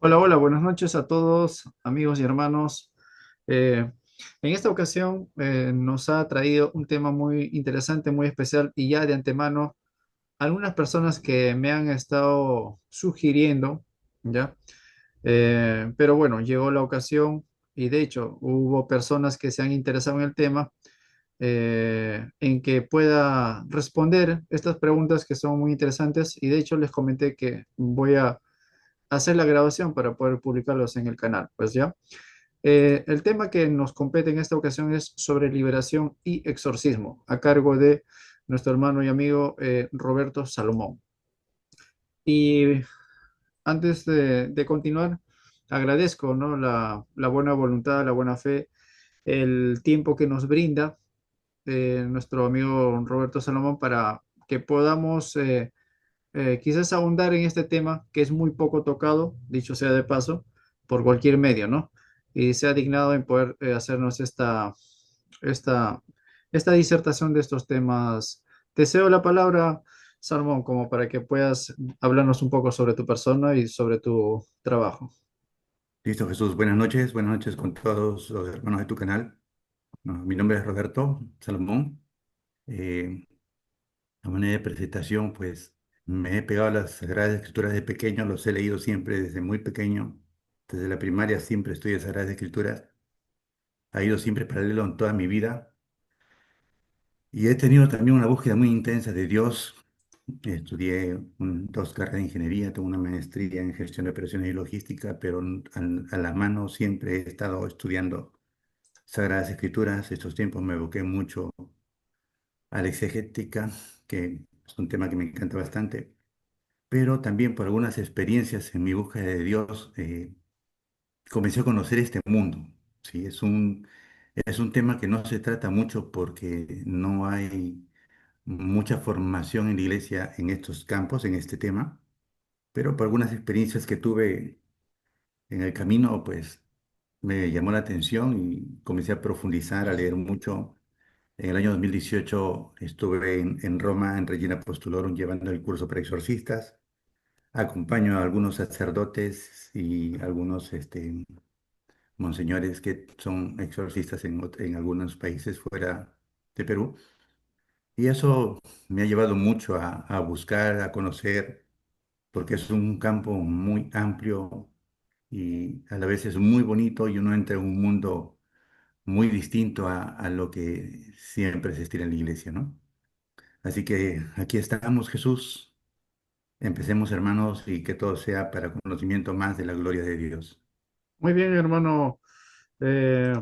Hola, hola, buenas noches a todos, amigos y hermanos. En esta ocasión nos ha traído un tema muy interesante, muy especial y ya de antemano algunas personas que me han estado sugiriendo, ¿ya? Pero bueno, llegó la ocasión y de hecho hubo personas que se han interesado en el tema, en que pueda responder estas preguntas que son muy interesantes y de hecho les comenté que voy a hacer la grabación para poder publicarlos en el canal, pues ya. El tema que nos compete en esta ocasión es sobre liberación y exorcismo, a cargo de nuestro hermano y amigo Roberto Salomón. Y antes de continuar, agradezco, ¿no? la buena voluntad, la buena fe, el tiempo que nos brinda nuestro amigo Roberto Salomón para que podamos quizás ahondar en este tema que es muy poco tocado, dicho sea de paso, por cualquier medio, ¿no? Y se ha dignado en poder hacernos esta, esta disertación de estos temas. Te cedo la palabra, Salmón, como para que puedas hablarnos un poco sobre tu persona y sobre tu trabajo. Listo, Jesús. Buenas noches con todos los hermanos de tu canal. No, mi nombre es Roberto Salomón. Eh, a manera de presentación, pues me he pegado a las Sagradas Escrituras de pequeño, los he leído siempre desde muy pequeño. Desde la primaria siempre estudié Sagradas Escrituras. Ha ido siempre paralelo en toda mi vida. Y he tenido también una búsqueda muy intensa de Dios. Estudié dos carreras de ingeniería, tengo una maestría en gestión de operaciones y logística, pero a la mano siempre he estado estudiando Sagradas Escrituras. Estos tiempos me evoqué mucho a la exegética, que es un tema que me encanta bastante, pero también por algunas experiencias en mi búsqueda de Dios, comencé a conocer este mundo. ¿Sí? Es un tema que no se trata mucho porque no hay mucha formación en la iglesia en estos campos, en este tema, pero por algunas experiencias que tuve en el camino, pues me llamó la atención y comencé a profundizar, a leer mucho. En el año 2018 estuve en Roma, en Regina Apostolorum, llevando el curso para exorcistas. Acompaño a algunos sacerdotes y algunos monseñores que son exorcistas en algunos países fuera de Perú. Y eso me ha llevado mucho a buscar, a conocer, porque es un campo muy amplio y a la vez es muy bonito y uno entra en un mundo muy distinto a lo que siempre se estila en la iglesia, ¿no? Así que aquí estamos, Jesús. Empecemos, hermanos, y que todo sea para conocimiento más de la gloria de Dios. Muy bien, hermano eh,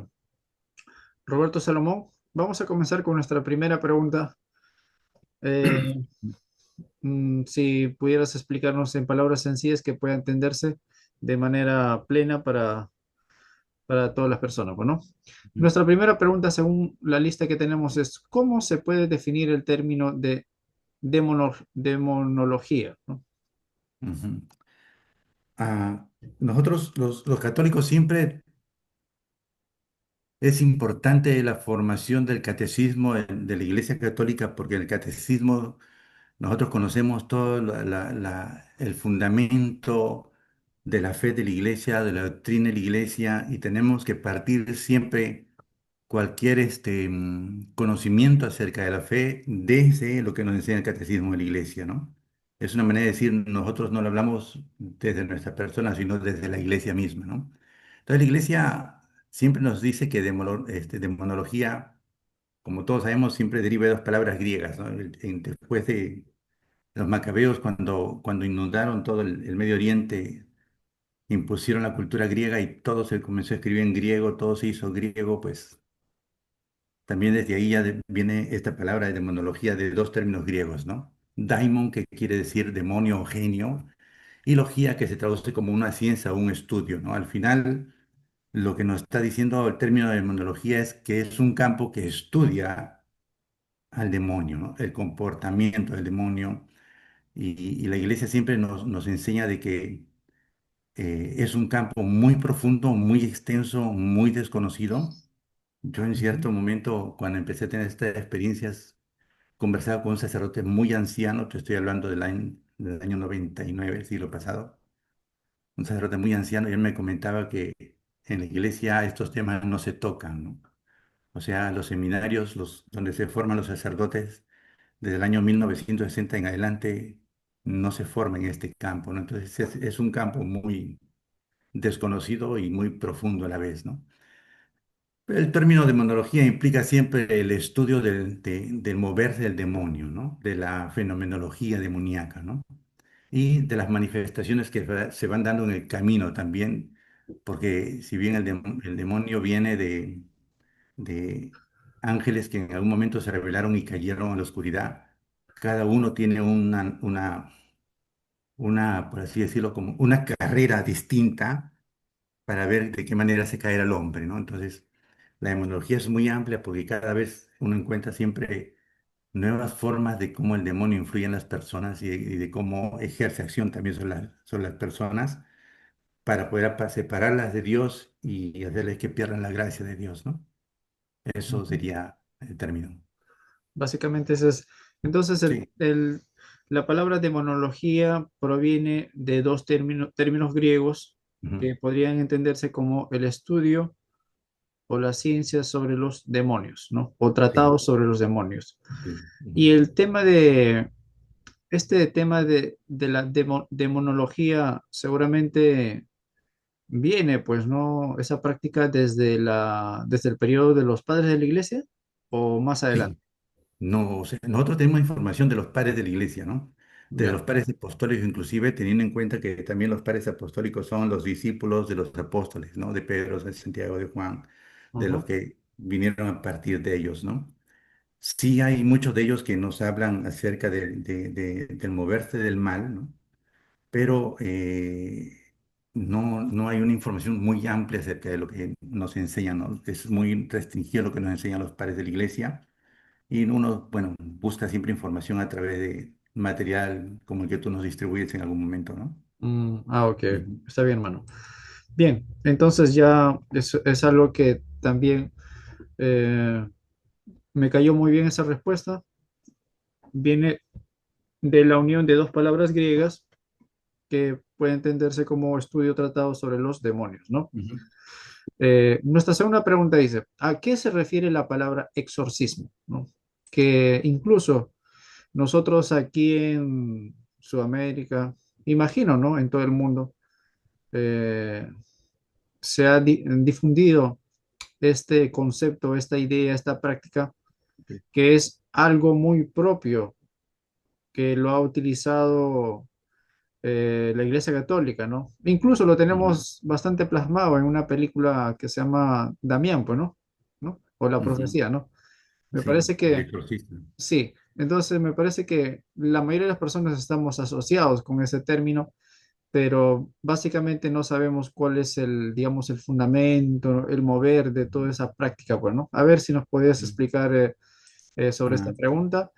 Roberto Salomón. Vamos a comenzar con nuestra primera pregunta. Eh, si pudieras explicarnos en palabras sencillas que pueda entenderse de manera plena para todas las personas, ¿bueno? Ujú. Nuestra primera pregunta, según la lista que tenemos, es ¿cómo se puede definir el término de demonología? ¿No? Ujú. Nosotros, los católicos, siempre es importante la formación del catecismo de la Iglesia Católica, porque el catecismo nosotros conocemos todo el fundamento de la fe de la Iglesia, de la doctrina de la Iglesia, y tenemos que partir siempre cualquier conocimiento acerca de la fe desde lo que nos enseña el catecismo de la Iglesia, ¿no? Es una manera de decir, nosotros no lo hablamos desde nuestra persona, sino desde la Iglesia misma, ¿no? Entonces la Iglesia siempre nos dice que demonología, como todos sabemos, siempre deriva de dos palabras griegas, ¿no? Después de los macabeos, cuando inundaron todo el Medio Oriente, impusieron la cultura griega y todo se comenzó a escribir en griego, todo se hizo griego, pues también desde ahí ya viene esta palabra de demonología de dos términos griegos, ¿no? Daimon, que quiere decir demonio o genio, y logía, que se traduce como una ciencia o un estudio, ¿no? Al final, lo que nos está diciendo el término de demonología es que es un campo que estudia al demonio, ¿no? El comportamiento del demonio. Y la iglesia siempre nos enseña de que es un campo muy profundo, muy extenso, muy desconocido. Yo en Ujú. cierto momento, cuando empecé a tener estas experiencias, conversaba con un sacerdote muy anciano, te estoy hablando del año 99, el siglo pasado, un sacerdote muy anciano, y él me comentaba que en la iglesia estos temas no se tocan, ¿no? O sea, los seminarios, donde se forman los sacerdotes, desde el año 1960 en adelante, no se forma en este campo, ¿no? Entonces es un campo muy desconocido y muy profundo a la vez, ¿no? El término demonología implica siempre el estudio del moverse del demonio, ¿no? De la fenomenología demoníaca, ¿no? Y de las manifestaciones que se van dando en el camino también, porque si bien el demonio viene de ángeles que en algún momento se rebelaron y cayeron a la oscuridad, cada uno tiene por así decirlo, como una carrera distinta para ver de qué manera se cae el hombre, ¿no? Entonces, la demonología es muy amplia porque cada vez uno encuentra siempre nuevas formas de cómo el demonio influye en las personas y de cómo ejerce acción también sobre las personas para poder separarlas de Dios y hacerles que pierdan la gracia de Dios, ¿no? Eso Ujú. sería el término. Básicamente ese es. Entonces, Sí. la palabra demonología proviene de dos términos griegos Ujú. que podrían entenderse como el estudio o la ciencia sobre los demonios, ¿no? O Sí, tratados sobre los demonios. sí. Ujú. Y este tema de la demonología seguramente viene, pues, ¿no? Esa práctica desde el periodo de los padres de la iglesia o más adelante. Sí. No, o sea, nosotros tenemos información de los padres de la iglesia, ¿no? De Ya. los padres apostólicos, inclusive teniendo en cuenta que también los padres apostólicos son los discípulos de los apóstoles, ¿no? De Pedro, de Santiago, de Juan, de los Ajá. que vinieron a partir de ellos, ¿no? Sí hay muchos de ellos que nos hablan acerca del moverse del mal, ¿no? Pero no hay una información muy amplia acerca de lo que nos enseñan, ¿no? Es muy restringido lo que nos enseñan los padres de la iglesia y uno, bueno, busca siempre información a través de material como el que tú nos distribuyes en algún momento, ¿no? Ok, Ujú. está bien, hermano. Bien, entonces ya es algo que también eh, me cayó muy bien esa respuesta. Viene de la unión de dos palabras griegas que puede entenderse como estudio tratado sobre los demonios, ¿no? Ujú. Nuestra segunda pregunta dice, ¿a qué se refiere la palabra exorcismo? ¿No? Que incluso nosotros aquí en Sudamérica, imagino, ¿no? En todo el mundo, eh, se ha difundido este concepto, esta idea, esta práctica, Sí. que es algo muy propio, que lo ha utilizado la Iglesia Católica, ¿no? Incluso lo Ujú. tenemos bastante plasmado en una película que se llama Damián, pues, ¿no? ¿No? O La Ujú. Profecía, ¿no? Me Sí, parece el que exorcista. sí. Entonces me parece que la mayoría de las personas estamos asociados con ese término, pero básicamente no sabemos cuál es el, digamos, el fundamento, el mover de toda esa práctica, pues, ¿no? A ver si nos podías Sí. explicar sobre esta Ah, pregunta,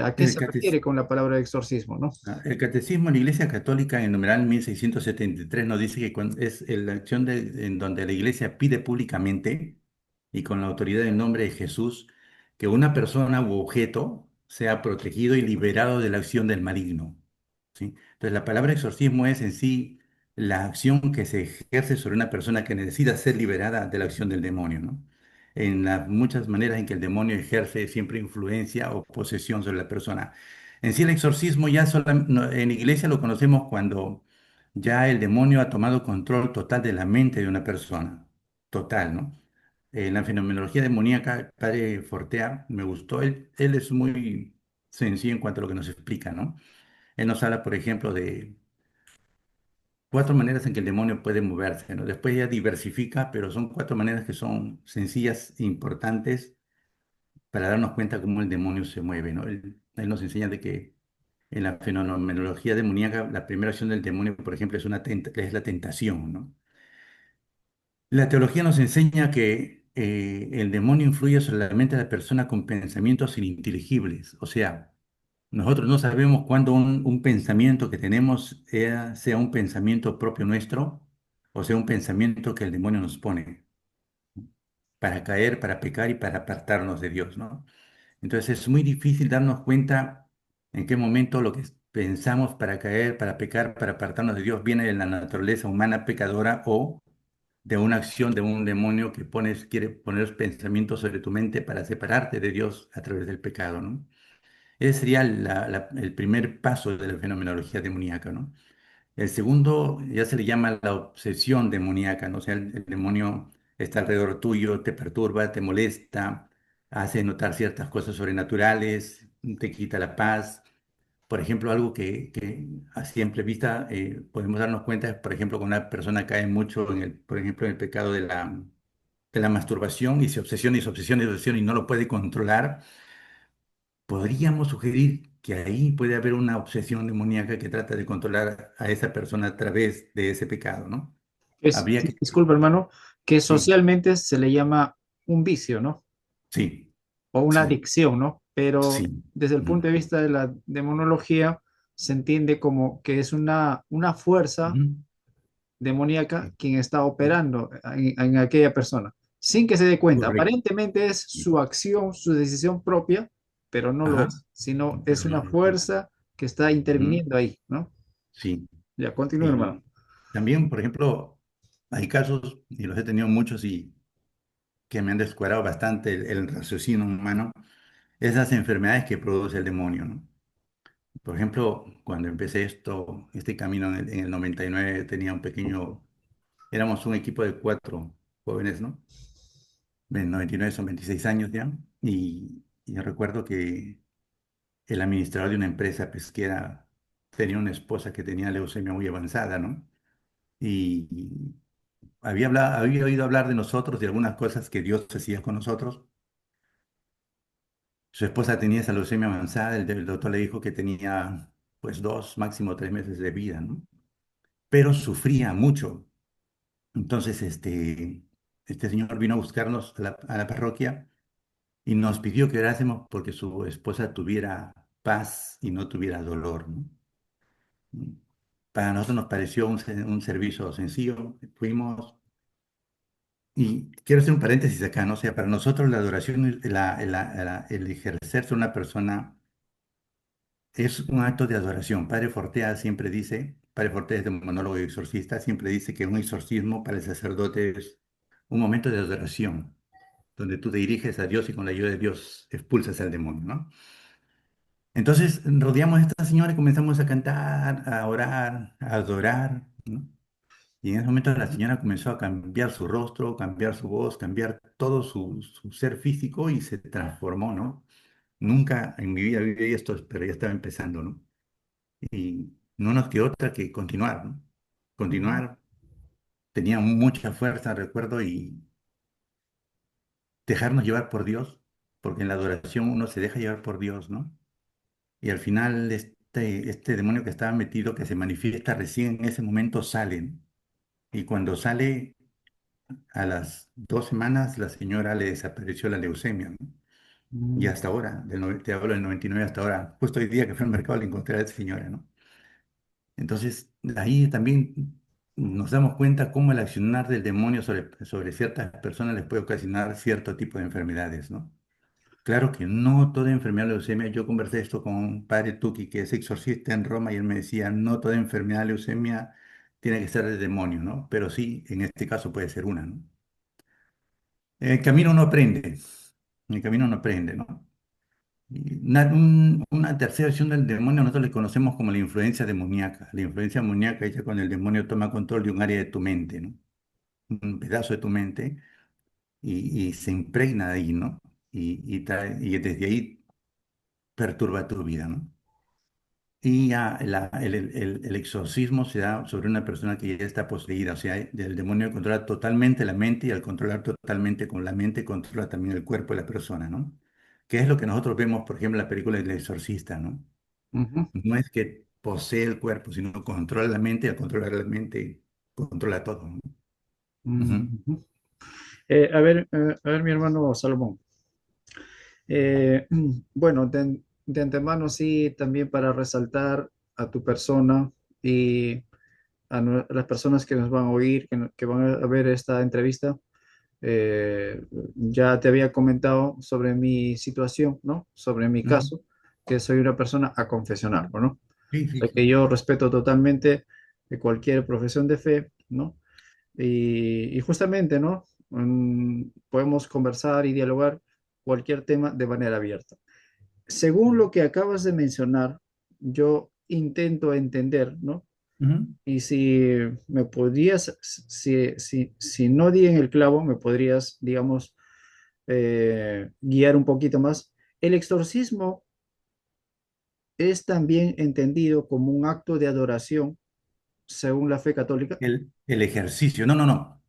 ¿a qué el se catecismo. refiere con la palabra exorcismo, ¿no? El Catecismo de la Iglesia Católica en numeral 1673 nos dice que es la acción en donde la Iglesia pide públicamente y con la autoridad del nombre de Jesús que una persona u objeto sea protegido y liberado de la acción del maligno. ¿Sí? Entonces la palabra exorcismo es en sí la acción que se ejerce sobre una persona que necesita ser liberada de la acción del demonio, ¿no? En las muchas maneras en que el demonio ejerce siempre influencia o posesión sobre la persona. En sí, el exorcismo ya en iglesia lo conocemos cuando ya el demonio ha tomado control total de la mente de una persona. Total, ¿no? En la fenomenología demoníaca, el padre Fortea, me gustó, él es muy sencillo en cuanto a lo que nos explica, ¿no? Él nos habla, por ejemplo, de cuatro maneras en que el demonio puede moverse, ¿no? Después ya diversifica, pero son cuatro maneras que son sencillas e importantes para darnos cuenta cómo el demonio se mueve, ¿no? Él nos enseña de que en la fenomenología demoníaca, la primera acción del demonio, por ejemplo, es la tentación, ¿no? La teología nos enseña que el demonio influye sobre la mente de la persona con pensamientos ininteligibles. O sea, nosotros no sabemos cuándo un pensamiento que tenemos sea un pensamiento propio nuestro o sea un pensamiento que el demonio nos pone para caer, para pecar y para apartarnos de Dios, ¿no? Entonces es muy difícil darnos cuenta en qué momento pensamos para caer, para pecar, para apartarnos de Dios, viene de la naturaleza humana pecadora o de una acción de un demonio que quiere poner los pensamientos sobre tu mente para separarte de Dios a través del pecado, ¿no? Ese sería el primer paso de la fenomenología demoníaca, ¿no? El segundo ya se le llama la obsesión demoníaca, ¿no? O sea, el demonio está alrededor tuyo, te perturba, te molesta, hace notar ciertas cosas sobrenaturales, te quita la paz. Por ejemplo, algo que a simple vista podemos darnos cuenta es, por ejemplo, cuando una persona cae mucho por ejemplo, en el pecado de la masturbación y se obsesiona y se obsesiona y se obsesiona y no lo puede controlar, podríamos sugerir que ahí puede haber una obsesión demoníaca que trata de controlar a esa persona a través de ese pecado, ¿no? Habría que... Disculpa, hermano, que Sí, socialmente se le llama un vicio, ¿no? sí, O una sí, adicción, ¿no? Pero sí. desde el punto de Ujú, vista de la demonología, se entiende como que es una fuerza ujú. demoníaca quien está operando en aquella persona, sin que se dé cuenta. Correcto. Aparentemente es su acción, su decisión propia, pero no lo Ajá, es, sino es pero una no lo es. fuerza que está Ujú, interviniendo ahí, ¿no? sí. Ya, continúe, hermano. Y también, por ejemplo, hay casos, y los he tenido muchos y que me han descuadrado bastante el raciocinio humano, esas enfermedades que produce el demonio, ¿no? Por ejemplo, cuando empecé este camino en el 99, tenía un pequeño, éramos un equipo de 4 jóvenes, ¿no? En 99 son 26 años ya, y yo recuerdo que el administrador de una empresa pesquera tenía una esposa que tenía leucemia muy avanzada, ¿no? Y había oído hablar de nosotros, de algunas cosas que Dios hacía con nosotros. Su esposa tenía esa leucemia avanzada, el doctor le dijo que tenía pues 2, máximo 3 meses de vida, ¿no? Pero sufría mucho. Entonces, este señor vino a buscarnos a la parroquia y nos pidió que orásemos porque su esposa tuviera paz y no tuviera dolor, ¿no? Para nosotros nos pareció un servicio sencillo, fuimos. Y quiero hacer un paréntesis acá, ¿no? O sea, para nosotros la adoración, el ejercer ser una persona es un acto de adoración. Padre Fortea siempre dice, Padre Fortea es un monólogo y exorcista, siempre dice que un exorcismo para el sacerdote es un momento de adoración, donde tú te diriges a Dios y con la ayuda de Dios expulsas al demonio, ¿no? Entonces rodeamos a esta señora y comenzamos a cantar, a orar, a adorar, ¿no? Y en ese momento la señora comenzó a cambiar su rostro, cambiar su voz, cambiar todo su ser físico y se transformó, ¿no? Nunca en mi vida viví esto, pero ya estaba empezando, ¿no? Y no nos quedó otra que continuar, ¿no? Ujú, Continuar. Tenía mucha fuerza, recuerdo, y dejarnos llevar por Dios, porque en la adoración uno se deja llevar por Dios, ¿no? Y al final este demonio que estaba metido, que se manifiesta recién en ese momento, sale, ¿no? Y cuando sale, a las 2 semanas, la señora le desapareció la leucemia, ¿no? Y ujú, hasta ahora, te hablo del 99 hasta ahora, justo hoy día que fui al mercado le encontré a esa señora, ¿no? Entonces, ahí también nos damos cuenta cómo el accionar del demonio sobre ciertas personas les puede ocasionar cierto tipo de enfermedades, ¿no? Claro que no toda enfermedad de leucemia, yo conversé esto con un padre Tuki que es exorcista en Roma y él me decía, no toda enfermedad de leucemia tiene que ser del demonio, ¿no? Pero sí, en este caso puede ser una, ¿no? En el camino uno aprende, en el camino uno aprende, ¿no? Y una tercera versión del demonio nosotros le conocemos como la influencia demoníaca. La influencia demoníaca es cuando el demonio toma control de un área de tu mente, ¿no? Un pedazo de tu mente y se impregna de ahí, ¿no? Y desde ahí perturba tu vida, ¿no? Y ya el exorcismo se da sobre una persona que ya está poseída, o sea, el demonio controla totalmente la mente y al controlar totalmente con la mente controla también el cuerpo de la persona, ¿no? Que es lo que nosotros vemos, por ejemplo, en la película El Exorcista, ¿no? ujú, No es que posee el cuerpo, sino controla la mente y al controlar la mente controla todo, ¿no? Ujú, ujú. A ver, mi hermano Salomón. Bueno, de antemano sí, también para resaltar a tu persona y a las personas que nos van a oír, que van a ver esta entrevista, ya te había comentado sobre mi situación, ¿no? Sobre mi ujú, caso, que soy una persona a confesionar, ¿no? Sí, O sí, sea que sí. yo respeto totalmente cualquier profesión de fe, ¿no? Y justamente, ¿no? Podemos conversar y dialogar cualquier tema de manera abierta. Según lo que acabas de mencionar, yo intento entender, ¿no? Ujú. Y si me podrías, si no di en el clavo, me podrías, digamos, guiar un poquito más. El exorcismo es también entendido como un acto de adoración según la fe católica. El ejercicio, no, no, no.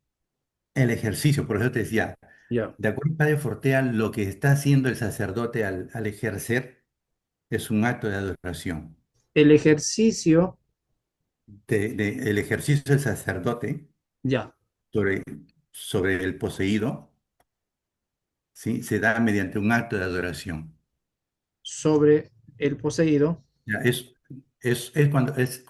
El ejercicio, por eso te decía, Ya. de acuerdo al padre Fortea, lo que está haciendo el sacerdote al ejercer es un acto de adoración. El ejercicio, El ejercicio del sacerdote ya, sobre, sobre el poseído, ¿sí? Se da mediante un acto de adoración. sobre el poseído. Ya, es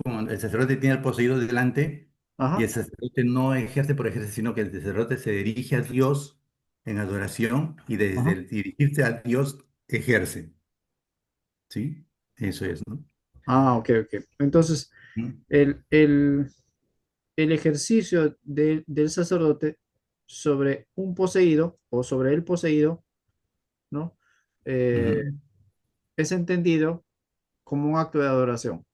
como el sacerdote tiene el poseído delante y el Ajá, sacerdote no ejerce por ejercer, sino que el sacerdote se dirige a Dios en adoración y desde ajá. el dirigirse a Dios ejerce, ¿sí? Eso es, ¿no? Ah, ok, ok. Entonces, Mm. el, el, el ejercicio del sacerdote sobre un poseído o sobre el poseído, ¿no? Eh, Ujú. es entendido como un acto de adoración.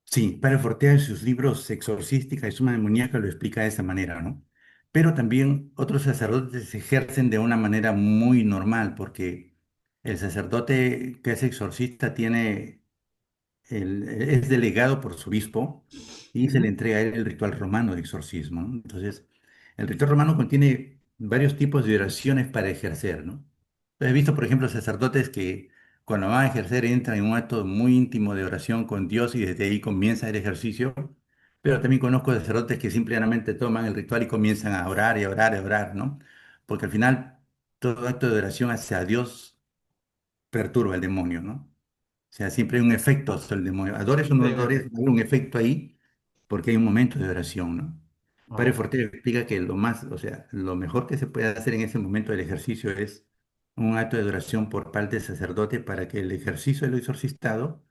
Sí, Padre Fortea en sus libros Exorcística y Suma Demoníaca lo explica de esa manera, ¿no? Pero también otros sacerdotes ejercen de una manera muy normal, porque el sacerdote que es exorcista es delegado por su obispo y se le Ujú. entrega a él el ritual romano de exorcismo, ¿no? Entonces, el ritual romano contiene varios tipos de oraciones para ejercer, ¿no? He visto, por ejemplo, sacerdotes que cuando van a ejercer entran en un acto muy íntimo de oración con Dios y desde ahí comienza el ejercicio, pero también conozco sacerdotes que simplemente toman el ritual y comienzan a orar y a orar y a orar, ¿no? Porque al final todo acto de oración hacia Dios perturba al demonio, ¿no? O sea, siempre hay un efecto hasta el demonio. Adores o no Siempre hay un adores, efecto. hay un efecto ahí porque hay un momento de oración, ¿no? Ah, Padre ok. Forte explica que lo más, o sea, lo mejor que se puede hacer en ese momento del ejercicio es un acto de adoración por parte del sacerdote para que el ejercicio de lo exorcistado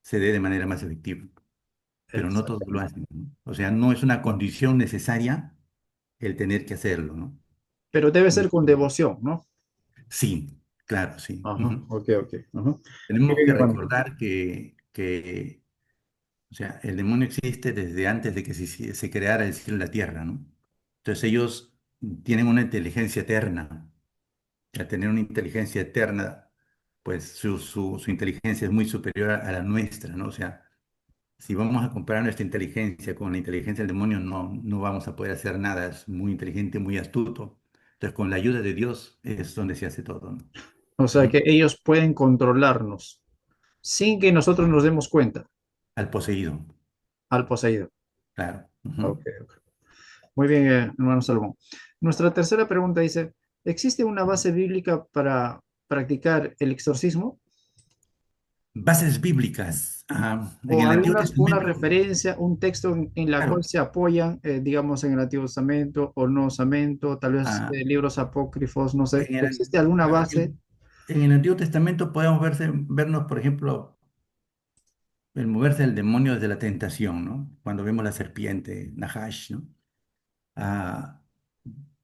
se dé de manera más efectiva. Pero no todos lo Exactamente. hacen, ¿no? O sea, no es una condición necesaria el tener que hacerlo, ¿no? Pero debe No. ser con devoción, ¿no? Sí, claro, sí. Ajá, Ujú. ok, ok. Ajá. Tenemos Bien, que hermano. recordar que o sea, el demonio existe desde antes de que se creara el cielo y la tierra, ¿no? Entonces ellos tienen una inteligencia eterna. Y al tener una inteligencia eterna, pues su inteligencia es muy superior a la nuestra, ¿no? O sea, si vamos a comparar nuestra inteligencia con la inteligencia del demonio, no vamos a poder hacer nada. Es muy inteligente, muy astuto. Entonces, con la ayuda de Dios es donde se hace todo, ¿no? O sea Ujú. que ellos pueden controlarnos sin que nosotros nos demos cuenta Al poseído, al poseído. claro. Ok, Ujú. ok. Muy bien, hermano Salomón. Nuestra tercera pregunta dice, ¿existe una base bíblica para practicar el exorcismo? Bases bíblicas. En ¿O el Antiguo alguna una Testamento, referencia, un texto en la cual claro. se apoyan, digamos, en el Antiguo Testamento o Nuevo Testamento, tal vez Ah, libros apócrifos, no sé? en ¿Existe alguna claro, base? en el Antiguo Testamento podemos vernos, por ejemplo, el moverse del demonio desde la tentación, ¿no? Cuando vemos la serpiente, Nahash, ¿no? Ah,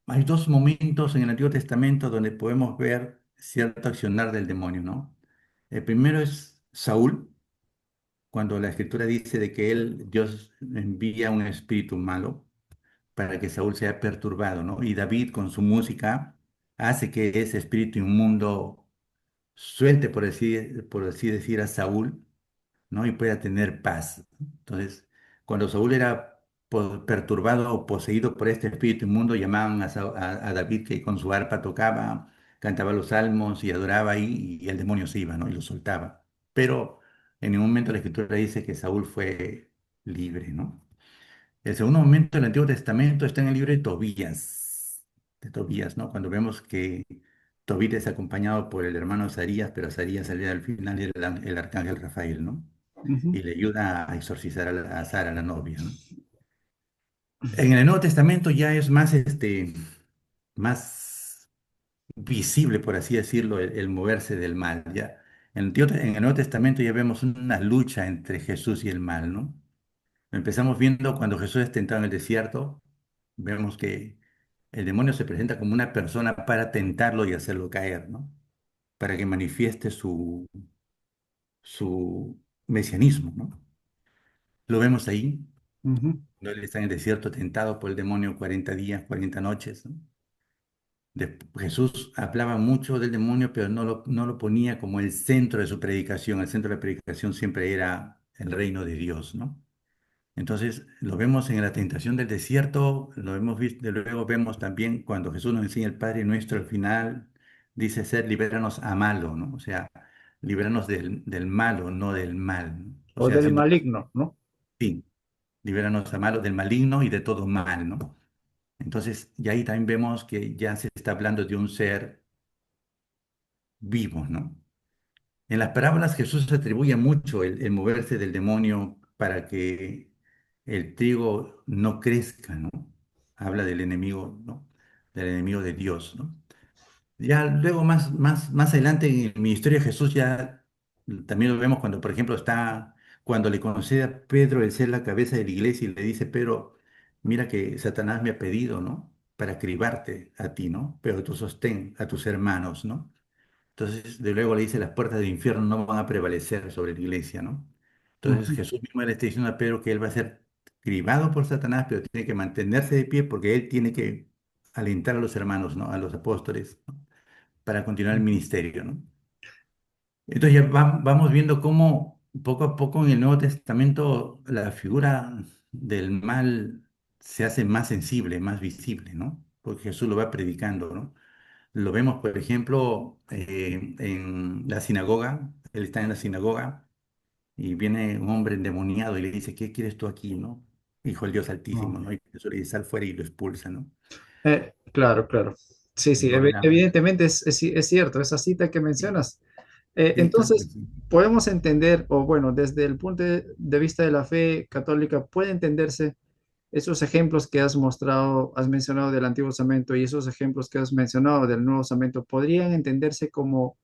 hay dos momentos en el Antiguo Testamento donde podemos ver cierto accionar del demonio, ¿no? El primero es Saúl, cuando la Escritura dice de que Dios envía un espíritu malo para que Saúl sea perturbado, ¿no? Y David con su música hace que ese espíritu inmundo suelte, por así decir, a Saúl, ¿no? Y pueda tener paz. Entonces, cuando Saúl era perturbado o poseído por este espíritu inmundo, llamaban a David que con su arpa tocaba, cantaba los salmos y adoraba ahí, y el demonio se iba, ¿no? Y lo soltaba. Pero en ningún momento la Escritura dice que Saúl fue libre, ¿no? El segundo momento del Antiguo Testamento está en el libro de Tobías, ¿no? Cuando vemos que Tobit es acompañado por el hermano Azarías, pero Azarías al final era el arcángel Rafael, ¿no? Ujú. Y le ayuda a exorcizar a Sara, la novia, ¿no? En el Nuevo Testamento ya es más, más visible, por así decirlo, el moverse del mal, ya. En el Nuevo Testamento ya vemos una lucha entre Jesús y el mal, ¿no? Empezamos viendo cuando Jesús es tentado en el desierto, vemos que el demonio se presenta como una persona para tentarlo y hacerlo caer, ¿no? Para que manifieste su mesianismo, ¿no? Lo vemos ahí, Ujú, cuando él está en el desierto tentado por el demonio 40 días, 40 noches, ¿no? Jesús hablaba mucho del demonio, pero no lo ponía como el centro de su predicación. El centro de la predicación siempre era el reino de Dios, ¿no? Entonces, lo vemos en la tentación del desierto, lo hemos visto, luego vemos también cuando Jesús nos enseña el Padre Nuestro, al final dice ser, libéranos a malo, ¿no? O sea, libéranos del malo, no del mal, ¿no? O o sea, del haciendo maligno, ¿no? fin, libéranos a malo, del maligno y de todo mal, ¿no? Entonces, y ahí también vemos que ya se está hablando de un ser vivo, ¿no? En las parábolas Jesús se atribuye mucho el moverse del demonio para que el trigo no crezca, ¿no? Habla del enemigo, ¿no? Del enemigo de Dios, ¿no? Ya luego más adelante en el ministerio de Jesús ya también lo vemos cuando, por ejemplo, cuando le concede a Pedro el ser la cabeza de la iglesia y le dice, Pedro, mira que Satanás me ha pedido, ¿no? Para cribarte a ti, ¿no? Pero tú sostén a tus hermanos, ¿no? Entonces, de luego le dice, las puertas del infierno no van a prevalecer sobre la iglesia, ¿no? Entonces Ujú, Jesús mismo le está diciendo a Pedro que él va a ser cribado por Satanás, pero tiene que mantenerse de pie porque él tiene que alentar a los hermanos, ¿no? A los apóstoles, ¿no? Para continuar el ujú, ministerio, ¿no? Entonces ya vamos viendo cómo poco a poco en el Nuevo Testamento la figura del mal se hace más sensible, más visible, ¿no? Porque Jesús lo va predicando, ¿no? Lo vemos, por ejemplo, en la sinagoga. Él está en la sinagoga y viene un hombre endemoniado y le dice, ¿qué quieres tú aquí, no? Hijo del Dios Altísimo, no. ¿no? Y Jesús le dice, sal fuera y lo expulsa, ¿no? Claro, claro. Sí, sí, Lo verá. evidentemente es cierto, esa cita que Sí, mencionas. sí, claro que Entonces, sí. podemos entender, o bueno, desde el punto de vista de la fe católica, puede entenderse esos ejemplos que has mostrado, has mencionado del Antiguo Testamento y esos ejemplos que has mencionado del Nuevo Testamento, ¿podrían entenderse como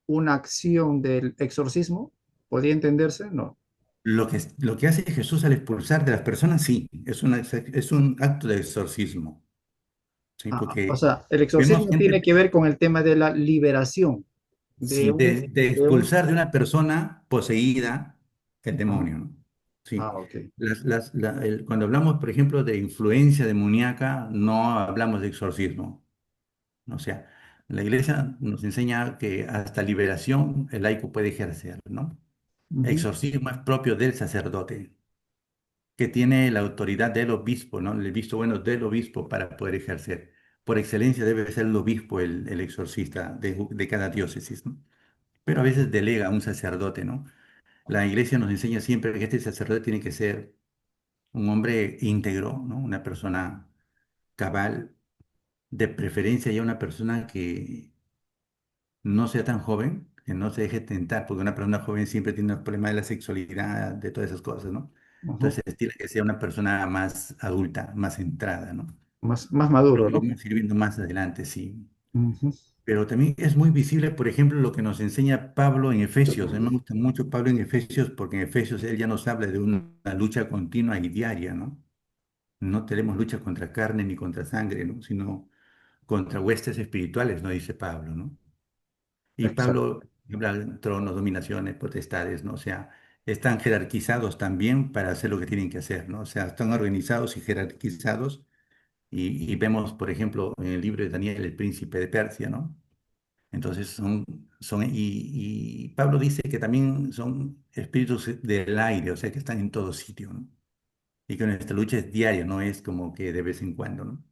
una acción del exorcismo? ¿Podría entenderse? No. Lo que hace Jesús al expulsar de las personas, sí, es un acto de exorcismo, ¿sí? Ah, o Porque sea, el vemos exorcismo gente, tiene que ver con el tema de la liberación de sí, un, de de un, expulsar de una persona poseída el ah, demonio, ¿no? Sí. ok. Cuando hablamos, por ejemplo, de influencia demoníaca, no hablamos de exorcismo. O sea, la iglesia nos enseña que hasta liberación el laico puede ejercer, ¿no? Ujú, Exorcismo es propio del sacerdote, que tiene la autoridad del obispo, ¿no? El visto bueno del obispo para poder ejercer. Por excelencia debe ser el obispo el exorcista de cada diócesis, ¿no? Pero a veces delega a un sacerdote, ¿no? La iglesia nos enseña siempre que este sacerdote tiene que ser un hombre íntegro, ¿no? Una persona cabal, de preferencia ya una persona que no sea tan joven, que no se deje tentar, porque una persona joven siempre tiene el problema de la sexualidad, de todas esas cosas, ¿no? ujú. Entonces, tiene que ser una persona más adulta, más centrada, ¿no? Más Lo maduro, ¿no? vamos a ir viendo más adelante, sí. Ujú. Pero también es muy visible, por ejemplo, lo que nos enseña Pablo en Efesios. A mí me gusta mucho Pablo en Efesios porque en Efesios él ya nos habla de una lucha continua y diaria, ¿no? No tenemos lucha contra carne ni contra sangre, ¿no? Sino contra huestes espirituales, ¿no? Dice Pablo, ¿no? Y Exacto. Pablo habla de tronos, dominaciones, potestades, ¿no? O sea, están jerarquizados también para hacer lo que tienen que hacer, ¿no? O sea, están organizados y jerarquizados. Y vemos, por ejemplo, en el libro de Daniel, el príncipe de Persia, ¿no? Entonces y Pablo dice que también son espíritus del aire, o sea, que están en todo sitio, ¿no? Y que nuestra lucha es diaria, no es como que de vez en cuando, ¿no?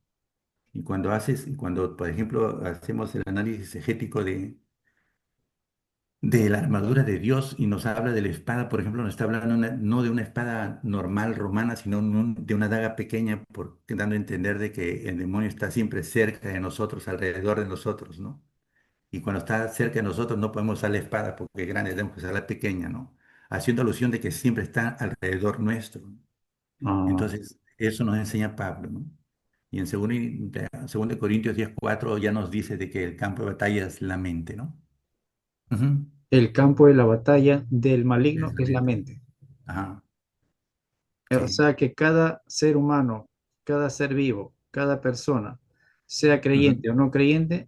Y cuando, por ejemplo, hacemos el análisis egético de la armadura de Dios y nos habla de la espada, por ejemplo, nos está hablando no de una espada normal romana, sino de una daga pequeña, dando a entender de que el demonio está siempre cerca de nosotros, alrededor de nosotros, ¿no? Y cuando está cerca de nosotros no podemos usar la espada porque es grande, tenemos que usar la pequeña, ¿no? Haciendo alusión de que siempre está alrededor nuestro. Ah, Entonces, eso nos enseña Pablo, ¿no? Y en 2 Corintios 10:4 ya nos dice de que el campo de batalla es la mente, ¿no? Ujú. el campo de la batalla del Es maligno la es la mente. mente. Ajá, O sí. sea que cada ser humano, cada ser vivo, cada persona, sea Ujú, creyente o no creyente,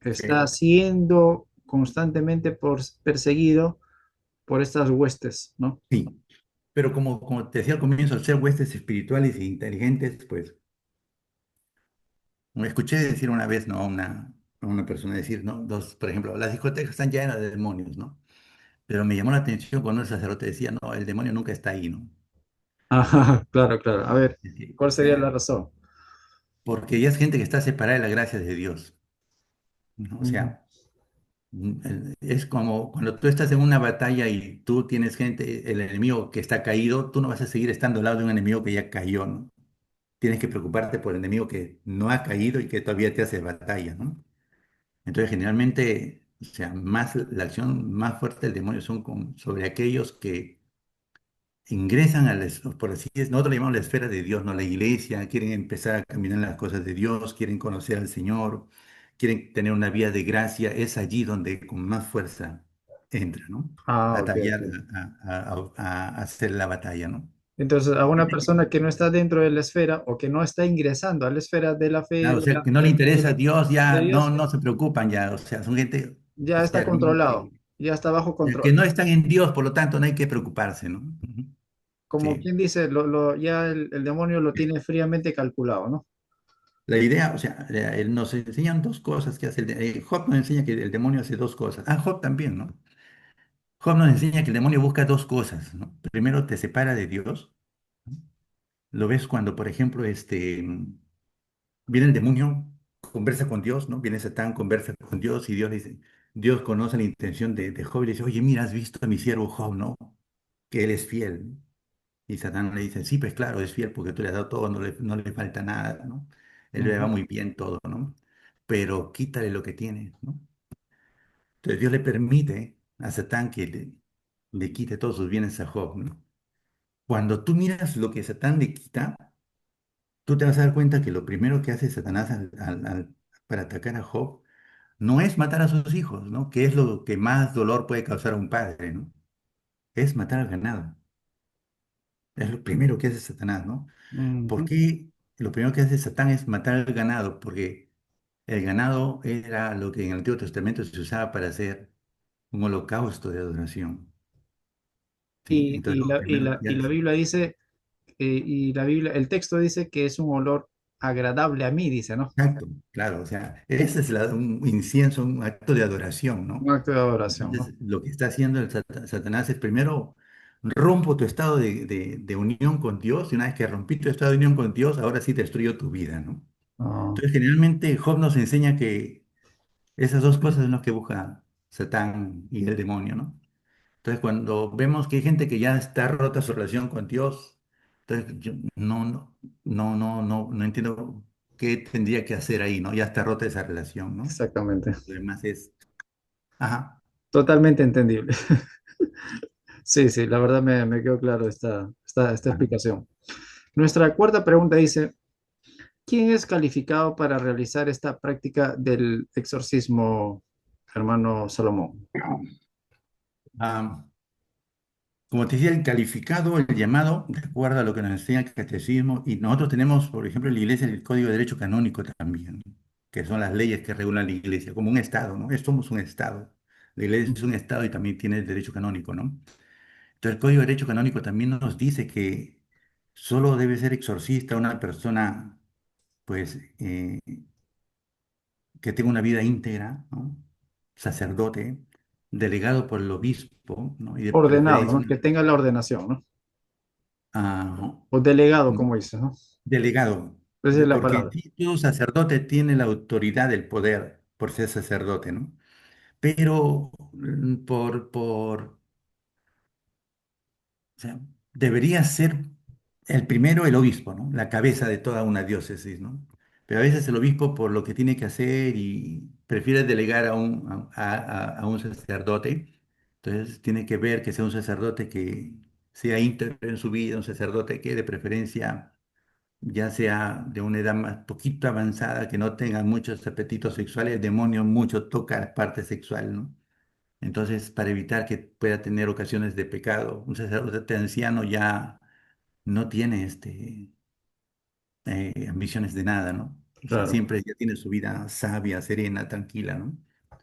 está sí. siendo constantemente perseguido por estas huestes, ¿no? Sí, pero como te decía al comienzo, al ser huestes espirituales e inteligentes, pues me escuché decir una vez, ¿no? A una persona decir, ¿no? Por ejemplo, las discotecas están llenas de demonios, ¿no? Pero me llamó la atención cuando el sacerdote decía, no, el demonio nunca está ahí, ¿no? Ajá, claro, claro. A ver, O ¿cuál sería la sea, razón? porque ya es gente que está separada de la gracia de Dios, ¿no? O Ujú, sea, es como cuando tú estás en una batalla y tú tienes gente, el enemigo que está caído, tú no vas a seguir estando al lado de un enemigo que ya cayó, ¿no? Tienes que preocuparte por el enemigo que no ha caído y que todavía te hace batalla, ¿no? Entonces, generalmente, o sea, la acción más fuerte del demonio son sobre aquellos que ingresan por así es, nosotros le llamamos la esfera de Dios, ¿no? La iglesia, quieren empezar a caminar en las cosas de Dios, quieren conocer al Señor, quieren tener una vida de gracia, es allí donde con más fuerza entra, ¿no? ah, A ok, tallar, ok. a hacer la batalla, ¿no? Entonces, a una persona que no está dentro de la esfera o que no está ingresando a la esfera de la fe, Claro, o sea, que no le interesa a Dios, de ya Dios, no se preocupan ya, o sea, son gente, o ya está sea, hermanos controlado, ya está bajo que control. no están en Dios, por lo tanto no hay que preocuparse, ¿no? Ujú. Como Sí. quien dice, ya el demonio lo tiene fríamente calculado, ¿no? La idea, o sea, él nos enseñan dos cosas que hace Job nos enseña que el demonio hace dos cosas. Ah, Job también, ¿no? Job nos enseña que el demonio busca dos cosas, ¿no? Primero te separa de Dios, ¿no? Lo ves cuando, por ejemplo, viene el demonio, conversa con Dios, ¿no? Viene Satán, conversa con Dios y Dios le dice, Dios conoce la intención de Job y le dice, oye, mira, has visto a mi siervo Job, ¿no? Que él es fiel, ¿no? Y Satán le dice, sí, pues claro, es fiel porque tú le has dado todo, no le falta nada, ¿no? Él le va Ujú. muy bien todo, ¿no? Pero quítale lo que tiene, ¿no? Entonces Dios le permite a Satán que le quite todos sus bienes a Job, ¿no? Cuando tú miras lo que Satán le quita, tú te vas a dar cuenta que lo primero que hace Satanás para atacar a Job no es matar a sus hijos, ¿no? Que es lo que más dolor puede causar a un padre, ¿no? Es matar al ganado. Es lo primero que hace Satanás, ¿no? ¿Por Ujú. qué lo primero que hace Satán es matar al ganado? Porque el ganado era lo que en el Antiguo Testamento se usaba para hacer un holocausto de adoración. ¿Sí? Entonces, lo primero que Y la hace. Biblia dice, y la Biblia, el texto dice que es un olor agradable a mí, dice, ¿no? Exacto, claro, o sea, ese es un incienso, un acto de adoración, Un ¿no? acto de adoración, ¿no? Entonces, lo que está haciendo Satanás es primero rompo tu estado de unión con Dios, y una vez que rompí tu estado de unión con Dios, ahora sí destruyo tu vida, ¿no? Ah, Entonces, generalmente Job nos enseña que esas dos cosas son las que busca Satán y el demonio, ¿no? Entonces, cuando vemos que hay gente que ya está rota su relación con Dios, entonces yo no entiendo qué tendría que hacer ahí, ¿no? Ya está rota esa relación, ¿no? exactamente. Lo demás es, ajá, Totalmente entendible. Sí, sí, la verdad me quedó claro esta ajá. explicación. Nuestra cuarta pregunta dice, ¿quién es calificado para realizar esta práctica del exorcismo, hermano Salomón? Ah, como te decía, el calificado, el llamado, de acuerdo a lo que nos enseña el catecismo, y nosotros tenemos, por ejemplo, en la iglesia el Código de Derecho Canónico también, ¿no? Que son las leyes que regulan la iglesia, como un Estado, ¿no? Somos un Estado. La iglesia es un Estado y también tiene el derecho canónico, ¿no? Entonces, el Código de Derecho Canónico también nos dice que solo debe ser exorcista una persona, pues, que tenga una vida íntegra, ¿no? Sacerdote, delegado por el obispo, ¿no? Y de Ordenado, preferencia, ¿no? Que tenga la ordenación, ¿no? ah, O delegado, como dices, ¿no? delegado, Esa es la porque en palabra. sí todo sacerdote tiene la autoridad, el poder por ser sacerdote, ¿no? Pero o sea, debería ser el primero el obispo, ¿no? La cabeza de toda una diócesis, ¿no? Pero a veces el obispo por lo que tiene que hacer y prefiere delegar a un sacerdote, entonces tiene que ver que sea un sacerdote que sea íntegro en su vida, un sacerdote que de preferencia ya sea de una edad más poquito avanzada, que no tenga muchos apetitos sexuales, el demonio mucho toca la parte sexual, ¿no? Entonces, para evitar que pueda tener ocasiones de pecado, un sacerdote anciano ya no tiene ambiciones de nada, ¿no? O sea, Claro. siempre ya tiene su vida sabia, serena, tranquila, ¿no?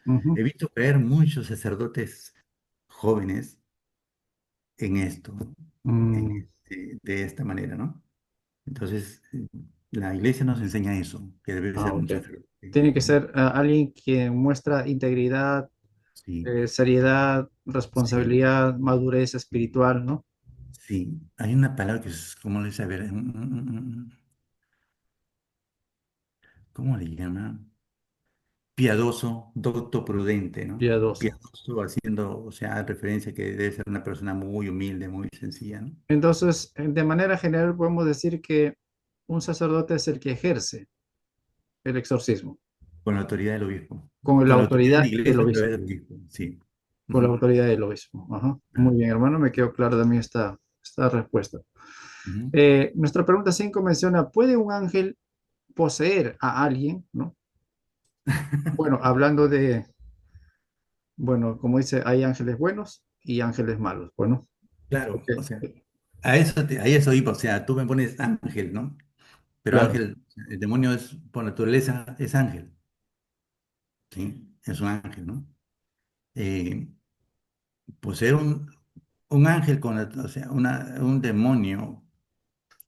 Ujú. He visto caer muchos sacerdotes jóvenes en esto, ¿no? Mm, De esta manera, ¿no? Entonces, la iglesia nos enseña eso, que debe ser un ok. sacerdote. Tiene que ser alguien que muestra integridad, Sí, seriedad, sí, responsabilidad, madurez sí, espiritual, ¿no? sí. Hay una palabra que es, ¿cómo le dice? A ver, ¿cómo le llama? Piadoso, docto, prudente, ¿no? Piadoso. Piadoso haciendo, o sea, referencia que debe ser una persona muy humilde, muy sencilla, ¿no? Entonces, de manera general podemos decir que un sacerdote es el que ejerce el exorcismo Con la autoridad del obispo. con la Con la autoridad de la autoridad del iglesia a través obispo, del obispo, sí. con la Ujú. autoridad del obispo. Ajá. Ah, Muy bien, hermano, me quedó claro también esta respuesta. ujú. Nuestra pregunta 5 menciona, ¿puede un ángel poseer a alguien? ¿No? Bueno, hablando de, bueno, como dice, hay ángeles buenos y ángeles malos. Bueno, Claro, ok, o sea, a eso iba, o sea, tú me pones ángel, ¿no? Pero claro. ángel, el demonio es, por naturaleza, es ángel, ¿sí? Es un ángel, ¿no? Eh, Poseer un ángel o sea, un demonio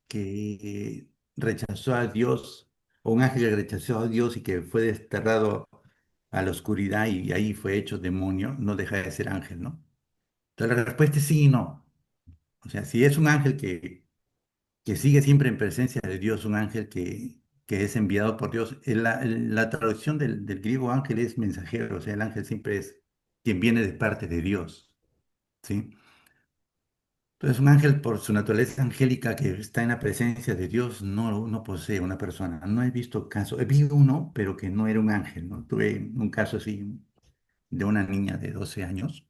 que rechazó a Dios, o un ángel que rechazó a Dios y que fue desterrado a la oscuridad y ahí fue hecho demonio, no deja de ser ángel, ¿no? Entonces la respuesta es sí y no. O sea, si es un ángel que sigue siempre en presencia de Dios, un ángel que es enviado por Dios, la traducción del griego ángel es mensajero, o sea, el ángel siempre es quien viene de parte de Dios, ¿sí? Entonces, un ángel, por su naturaleza angélica que está en la presencia de Dios, no posee una persona. No he visto caso, he visto uno, pero que no era un ángel, ¿no? Tuve un caso así de una niña de 12 años.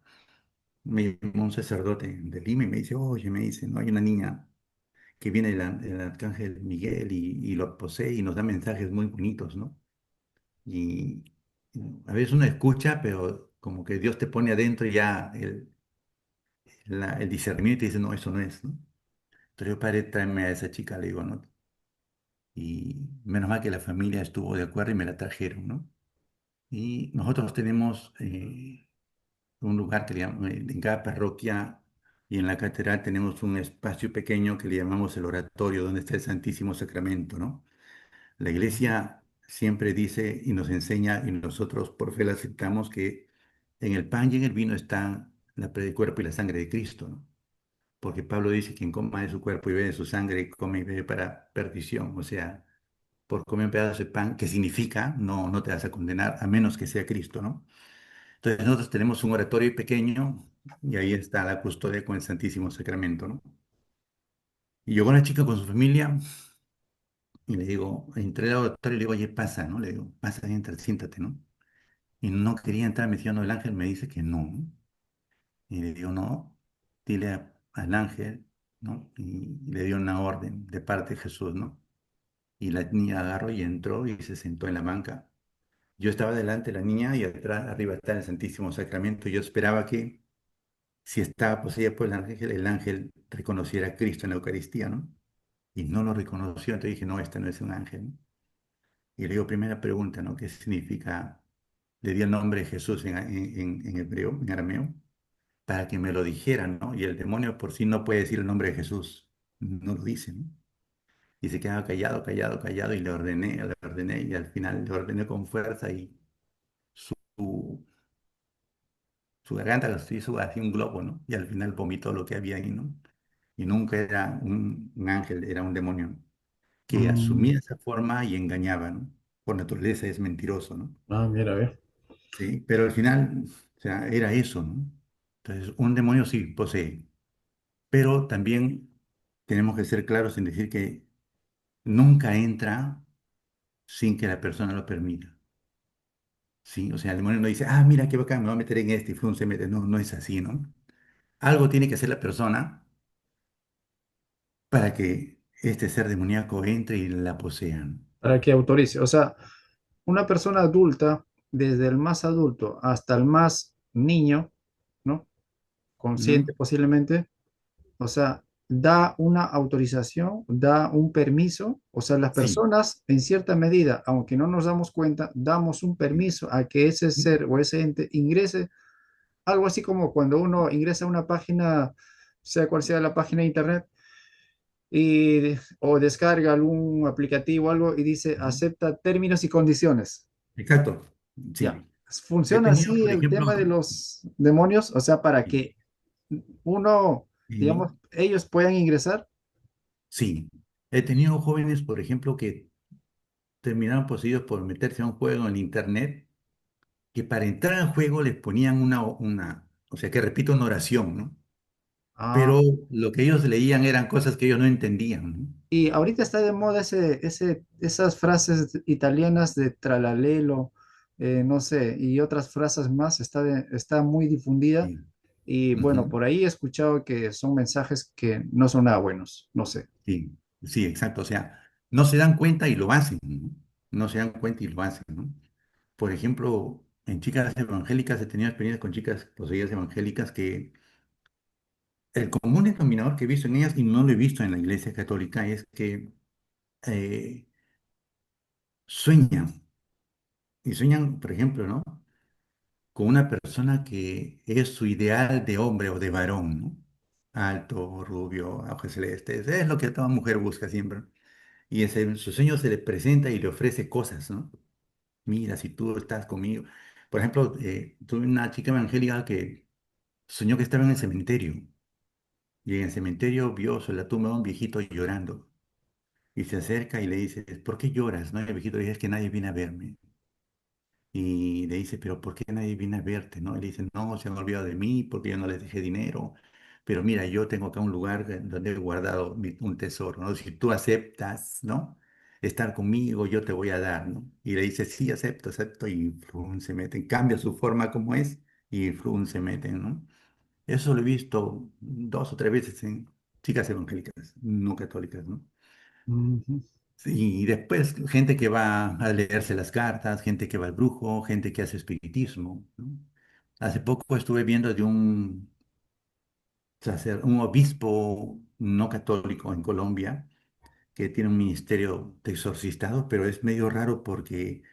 Me llamó un sacerdote de Lima y me dice, oye, me dice, no hay una niña que viene del arcángel Miguel y lo posee y nos da mensajes muy bonitos, ¿no? Y a veces uno escucha, pero como que Dios te pone adentro y ya el discernimiento y dice, no, eso no es, ¿no? Pero yo, padre, tráeme a esa chica, le digo, ¿no? Y menos mal que la familia estuvo de acuerdo y me la trajeron, ¿no? Y nosotros tenemos un lugar que le en cada parroquia y en la catedral tenemos un espacio pequeño que le llamamos el oratorio, donde está el Santísimo Sacramento, ¿no? La iglesia siempre dice y nos enseña, y nosotros por fe la aceptamos, que en el pan y en el vino está el cuerpo y la sangre de Cristo, ¿no? Porque Pablo dice, quien coma de su cuerpo y bebe de su sangre, come y bebe para perdición. O sea, por comer un pedazo de pan, que significa, no te vas a condenar, a menos que sea Cristo, ¿no? Entonces nosotros tenemos un oratorio pequeño y ahí está la custodia con el Santísimo Sacramento, ¿no? Y llegó una chica con su familia y le digo, entré al oratorio y le digo, oye, pasa, ¿no? Le digo, pasa, entra, siéntate, ¿no? Y no quería entrar, me decía, no, el ángel me dice que no. Y le digo, no, dile al ángel, ¿no? Y le dio una orden de parte de Jesús, ¿no? Y la niña agarró y entró y se sentó en la banca. Yo estaba delante de la niña y atrás, arriba está el Santísimo Sacramento. Yo esperaba que, si estaba poseída por el ángel reconociera a Cristo en la Eucaristía, ¿no? Y no lo reconoció, entonces dije, no, este no es un ángel, ¿no? Y le digo, primera pregunta, ¿no? ¿Qué significa? Le di el nombre de Jesús en hebreo, en arameo, para que me lo dijeran, ¿no? Y el demonio por sí no puede decir el nombre de Jesús, no lo dice, ¿no? Y se quedaba callado, callado, callado, y le ordené, y al final le ordené con fuerza y su, su garganta lo hizo así un globo, ¿no? Y al final vomitó lo que había ahí, ¿no? Y nunca era un ángel, era un demonio que Mm, asumía esa forma y engañaba, ¿no? Por naturaleza es mentiroso, ¿no? mira, ve. Sí, pero al final, o sea, era eso, ¿no? Entonces, un demonio sí posee, pero también tenemos que ser claros en decir que nunca entra sin que la persona lo permita, ¿sí? O sea, el demonio no dice, ah, mira qué bacán, me voy a meter en este y se mete. No, no es así, ¿no? Algo tiene que hacer la persona para que este ser demoníaco entre y la posean. Para que autorice. O sea, una persona adulta, desde el más adulto hasta el más niño, Ujú. consciente posiblemente, o sea, da una autorización, da un permiso, o sea, las Sí, personas en cierta medida, aunque no nos damos cuenta, damos un sí, permiso a que ese sí, ser o ese ente ingrese, algo así como cuando uno ingresa a una página, sea cual sea la página de internet, o descarga algún aplicativo o algo y dice ujú. acepta términos y condiciones. Exacto, Ya, sí. He funciona tenido, así por el ejemplo, tema de los demonios, o sea, para sí, que uno, sí, digamos, ellos puedan ingresar. sí. He tenido jóvenes, por ejemplo, que terminaron poseídos por meterse a un juego en internet, que para entrar al juego les ponían o sea, que repito, una oración, ¿no? Ah, Pero lo que ellos leían eran cosas que ellos no entendían, ¿no? y ahorita está de moda esas frases italianas de tralalelo, no sé, y otras frases más, está muy difundida. Sí, Y bueno, ujú, por ahí he escuchado que son mensajes que no son nada buenos, no sé. sí, sí, exacto. O sea, no se dan cuenta y lo hacen, ¿no? No se dan cuenta y lo hacen, ¿no? Por ejemplo, en chicas evangélicas he tenido experiencias con chicas poseídas evangélicas que el común denominador que he visto en ellas, y no lo he visto en la iglesia católica, es que eh, sueñan, y sueñan, por ejemplo, ¿no? Con una persona que es su ideal de hombre o de varón, ¿no? Alto, rubio, ojos celestes, es lo que toda mujer busca siempre. Y en su sueño se le presenta y le ofrece cosas, ¿no? Mira, si tú estás conmigo. Por ejemplo, tuve una chica evangélica que soñó que estaba en el cementerio y en el cementerio vio sobre la tumba a un viejito llorando y se acerca y le dice, ¿por qué lloras? ¿No? Y el viejito le dice, es que nadie viene a verme. Y le dice, pero ¿por qué nadie viene a verte? ¿No? Y le dice, no, se han olvidado de mí porque yo no les dejé dinero. Pero mira, yo tengo acá un lugar donde he guardado un tesoro, ¿no? Si tú aceptas, ¿no? Estar conmigo, yo te voy a dar, ¿no? Y le dice, sí, acepto, acepto, y frun, se meten. Cambia su forma como es y frun, se meten, ¿no? Eso lo he visto 2 o 3 veces en chicas evangélicas, no católicas, ¿no? Ujú. Sí, y después gente que va a leerse las cartas, gente que va al brujo, gente que hace espiritismo, ¿no? Hace poco estuve viendo de un obispo no católico en Colombia que tiene un ministerio de exorcistado, pero es medio raro porque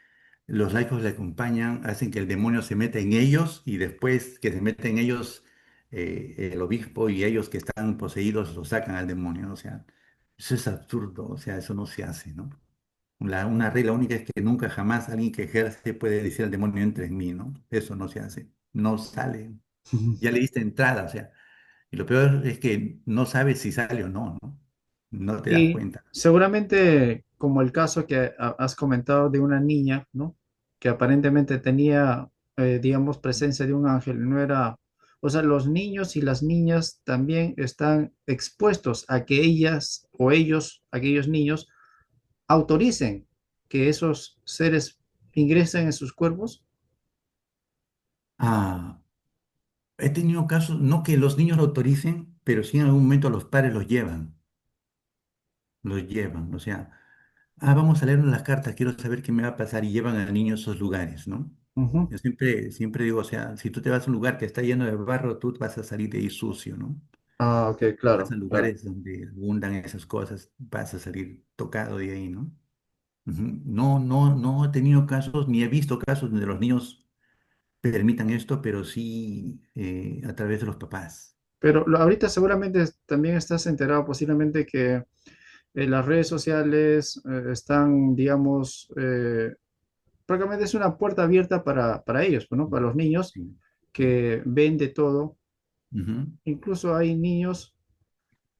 los laicos le acompañan, hacen que el demonio se meta en ellos y después que se mete en ellos el obispo y ellos que están poseídos lo sacan al demonio. O sea, eso es absurdo, o sea, eso no se hace, ¿no? Una regla única es que nunca jamás alguien que ejerce puede decir al demonio entra en mí, ¿no? Eso no se hace, no sale. Ya le diste entrada, o sea, y lo peor es que no sabes si sale o no, ¿no? No te das Y cuenta. seguramente, como el caso que has comentado de una niña, ¿no? Que aparentemente tenía, digamos, presencia de un ángel, no era, o sea, los niños y las niñas también están expuestos a que ellas o ellos, aquellos niños, autoricen que esos seres ingresen en sus cuerpos. Ah, he tenido casos, no que los niños lo autoricen, pero sí en algún momento los padres los llevan, o sea, vamos a leernos las cartas, quiero saber qué me va a pasar y llevan al niño a esos lugares, ¿no? Ujú. Yo siempre digo, o sea, si tú te vas a un lugar que está lleno de barro, tú vas a salir de ahí sucio, ¿no? Ah, ok, Vas claro, a claro. lugares donde abundan esas cosas, vas a salir tocado de ahí, ¿no? Ujú. No, no, no he tenido casos, ni he visto casos donde los niños permitan esto, pero sí a través de los papás. Pero ahorita seguramente también estás enterado posiblemente que las redes sociales están, digamos, prácticamente es una puerta abierta para ellos, pues, ¿no? Para los niños Sí, sí. que ven de todo. Ujú, Incluso hay niños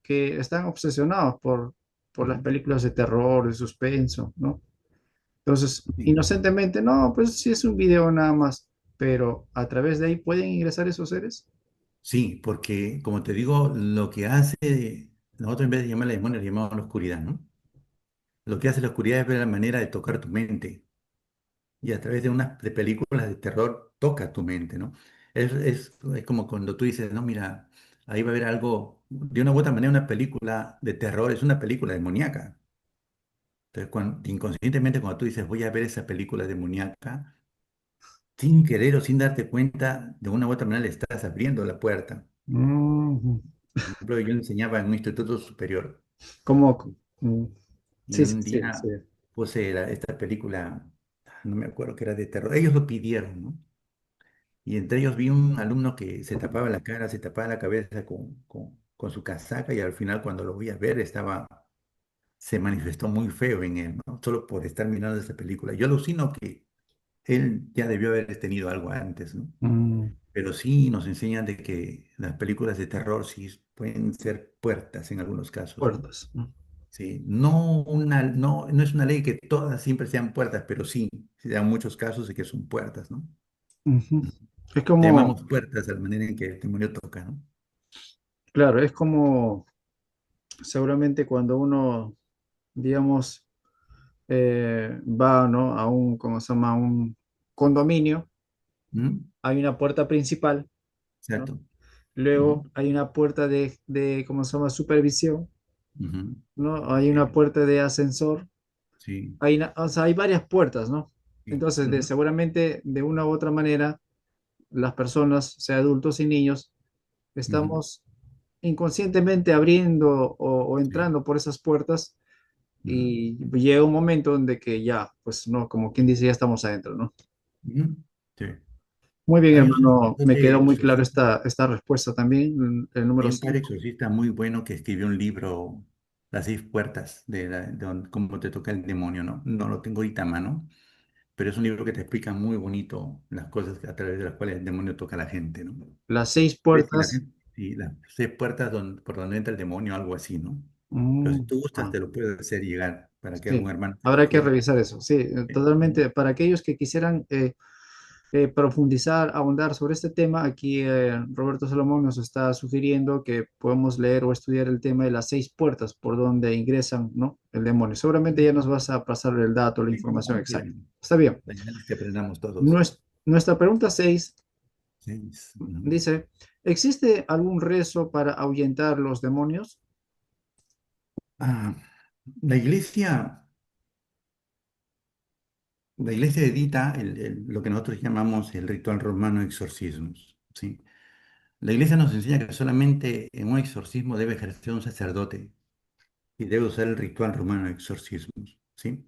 que están obsesionados por las ujú. películas de terror, de suspenso, ¿no? Entonces, Sí, inocentemente, no, pues sí es un video nada más, pero a través de ahí pueden ingresar esos seres. sí, porque como te digo, lo que hace, nosotros en vez de llamarle demonio, le llamamos la oscuridad, ¿no? Lo que hace la oscuridad es ver la manera de tocar tu mente y a través de unas de películas de terror toca tu mente, ¿no? Es como cuando tú dices, no, mira, ahí va a haber algo, de una u otra manera una película de terror es una película demoníaca. Entonces, inconscientemente cuando tú dices, voy a ver esa película demoníaca, sin querer o sin darte cuenta, de una u otra manera le estás abriendo la puerta. Mm, Por ejemplo, yo enseñaba en un instituto superior ¿cómo? Mm, y sí, sí, un sí, sí. día puse esta película, no me acuerdo que era de terror, ellos lo pidieron, ¿no? Y entre ellos vi un alumno que se tapaba la cara, se tapaba la cabeza con su casaca y al final cuando lo voy a ver se manifestó muy feo en él, ¿no? Solo por estar mirando esa película. Yo alucino que él ya debió haber tenido algo antes, ¿no? Mm, Pero sí nos enseñan de que las películas de terror sí pueden ser puertas en algunos casos, ¿no? puertas. ¿No? Sí, no es una ley que todas siempre sean puertas, pero sí, se dan muchos casos de que son puertas, ¿no? Ujú. Es Le como, llamamos puertas a la manera en que el demonio toca, ¿no? claro, es como seguramente cuando uno, digamos, va, ¿no? A un, ¿cómo se llama? Un condominio, ¿Mm? hay una puerta principal, ¿no? Exacto. Ujú, Luego hay una puerta ¿cómo se llama? Supervisión, ujú. ¿no? Hay una Sí, puerta de ascensor, sí, o sea, hay varias puertas, ¿no? sí. Entonces, Ujú, seguramente de una u otra manera, las personas, sea adultos y niños, ujú. estamos inconscientemente abriendo o Sí. entrando por esas puertas Ujú, y llega un momento donde que ya, pues no, como quien dice, ya estamos adentro, ¿no? ujú. Sí. Muy bien, Hay un hermano, me sacerdote quedó muy claro exorcista, esta respuesta también, el número hay un padre 5. exorcista muy bueno que escribió un libro, Las 6 puertas, cómo te toca el demonio, ¿no? No lo tengo ahorita a mano, pero es un libro que te explica muy bonito las cosas a través de las cuales el demonio toca a la gente, ¿no? Las seis Es que la puertas. gente, sí, las 6 puertas por donde entra el demonio, algo así, ¿no? Pero si mm, tú gustas, ah, te lo puedo hacer llegar para que algún sí, hermano te lo habrá que lea. revisar eso. Sí, totalmente. Para aquellos que quisieran profundizar, ahondar sobre este tema, aquí Roberto Salomón nos está sugiriendo que podemos leer o estudiar el tema de las seis puertas por donde ingresan, ¿no? El demonio. Seguramente ya nos vas a pasar el dato, la Sí, ¿cómo información no? Sí, exacta. Está bien. la idea es que aprendamos todos. Nuestra pregunta 6 Sí, ujú. dice, ¿existe algún rezo para ahuyentar los demonios? Ah, la iglesia, la iglesia edita lo que nosotros llamamos el ritual romano exorcismos, ¿sí? La iglesia nos enseña que solamente en un exorcismo debe ejercer un sacerdote y debe usar el ritual romano exorcismos, ¿sí?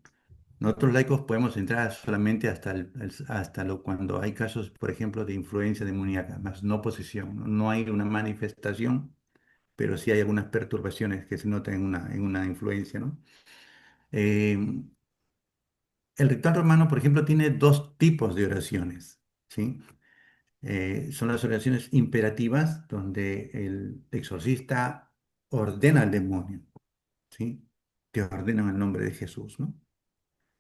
Nosotros laicos podemos entrar solamente cuando hay casos, por ejemplo, de influencia demoníaca, más no posesión. No hay una manifestación, pero sí hay algunas perturbaciones que se notan en una influencia, ¿no? Eh, el ritual romano, por ejemplo, tiene dos tipos de oraciones, ¿sí? Son las oraciones imperativas, donde el exorcista ordena al demonio, ¿sí? Que ordenan el nombre de Jesús, ¿no?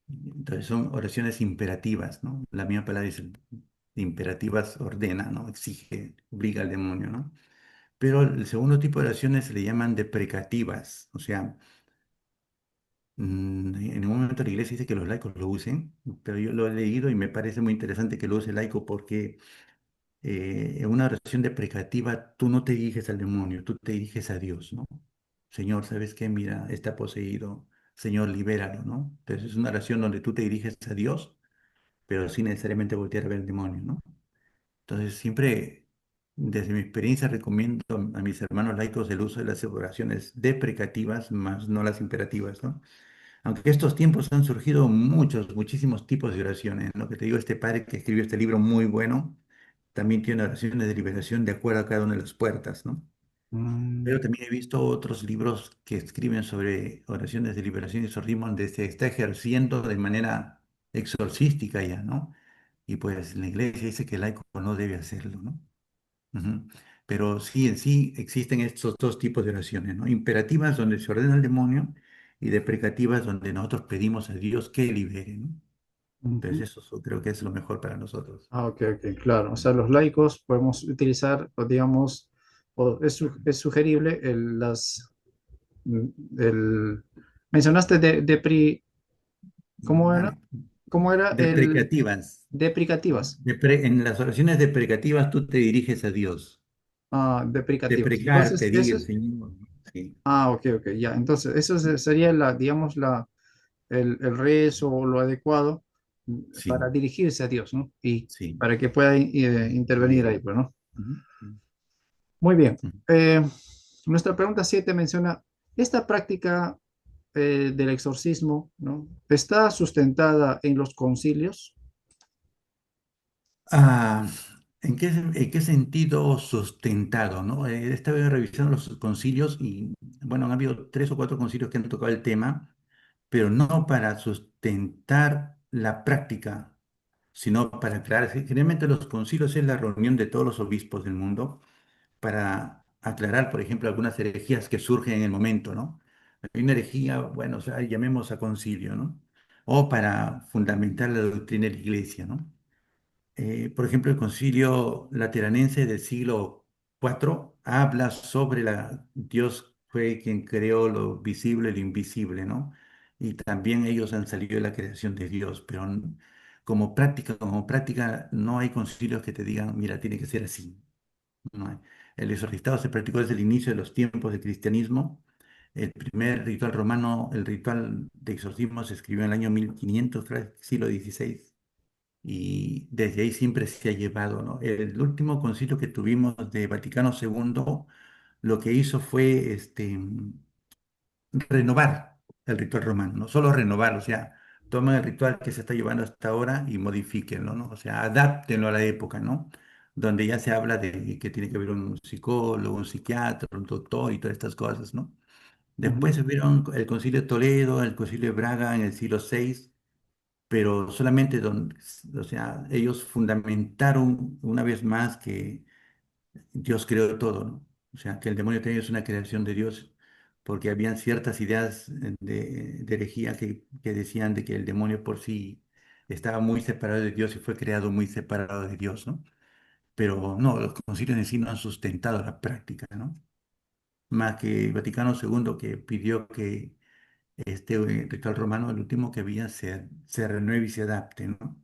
Entonces son oraciones imperativas, ¿no? La misma palabra dice imperativas, ordena, ¿no? Exige, obliga al demonio, ¿no? Pero el segundo tipo de oraciones se le llaman deprecativas, o sea, en un momento la iglesia dice que los laicos lo usen, pero yo lo he leído y me parece muy interesante que lo use el laico porque en una oración deprecativa tú no te diriges al demonio, tú te diriges a Dios, ¿no? Señor, ¿sabes qué? Mira, está poseído. Señor, libéralo, ¿no? Entonces es una oración donde tú te diriges a Dios pero sin necesariamente voltear a ver el demonio, ¿no? Entonces, siempre, desde mi experiencia, recomiendo a mis hermanos laicos el uso de las oraciones deprecativas, más no las imperativas, ¿no? Aunque estos tiempos han surgido muchísimos tipos de oraciones. Lo que te digo, este padre que escribió este libro muy bueno, también tiene oraciones de liberación de acuerdo a cada una de las puertas, ¿no? Mm, Pero también he visto otros libros que escriben sobre oraciones de liberación y exorcismo donde se está ejerciendo de manera exorcística ya, ¿no? Y pues la iglesia dice que el laico no debe hacerlo, ¿no? Ujú. Pero sí, en sí existen estos dos tipos de oraciones, ¿no? Imperativas donde se ordena al demonio y deprecativas donde nosotros pedimos a Dios que libere, ¿no? ujú. Entonces creo que es lo mejor para nosotros. Ah, ok, ok, claro. O sea, los laicos podemos utilizar, o digamos, es sugerible el, mencionaste ¿cómo era? Vale. ¿Cómo era el Deprecativas. deprecativas? En las oraciones deprecativas tú te diriges a Dios. Ah, deprecativas. Deprecar, Entonces, pedir, Señor. Sí, ok, ok, ya. Entonces, eso sería digamos, el rezo o lo adecuado para sí, dirigirse a Dios, ¿no? Y sí. para que pueda intervenir ahí, Liberar. pues, ¿no? Ujú. Muy bien. Ujú. Eh, Nuestra pregunta 7 menciona, ¿esta práctica del exorcismo, ¿no? ¿Está sustentada en los concilios? Ah, en qué sentido sustentado, ¿no? Estaba revisando los concilios y, bueno, han habido tres o cuatro concilios que han tocado el tema, pero no para sustentar la práctica, sino para aclarar. Generalmente los concilios es la reunión de todos los obispos del mundo para aclarar, por ejemplo, algunas herejías que surgen en el momento, ¿no? Hay una herejía, bueno, o sea, llamemos a concilio, ¿no? O para fundamentar la doctrina de la iglesia, ¿no? Por ejemplo, el Concilio Lateranense del siglo IV habla sobre Dios fue quien creó lo visible y lo invisible, ¿no? Y también ellos han salido de la creación de Dios, pero como práctica, no hay concilios que te digan, mira, tiene que ser así. No hay. El exorcistado se practicó desde el inicio de los tiempos del cristianismo. El primer ritual romano, el ritual de exorcismo, se escribió en el año 1500, creo, siglo XVI, y desde ahí siempre se ha llevado, ¿no? El último concilio que tuvimos de Vaticano II lo que hizo fue renovar el ritual romano, no solo renovarlo, o sea, toman el ritual que se está llevando hasta ahora y modifíquenlo, ¿no? O sea, adáptenlo a la época, ¿no? Donde ya se habla de que tiene que haber un psicólogo, un psiquiatra, un doctor y todas estas cosas, ¿no? Ujú, Después hubieron el Concilio de Toledo, el Concilio de Braga en el siglo VI, pero solamente o sea, ellos fundamentaron una vez más que Dios creó todo, ¿no? O sea, que el demonio también es una creación de Dios, porque habían ciertas ideas de herejía que decían de que el demonio por sí estaba muy separado de Dios y fue creado muy separado de Dios, ¿no? Pero no, los concilios en sí no han sustentado la práctica, ¿no? Más que Vaticano II, que pidió que ritual romano, el último que había, se renueve y se adapte, ¿no?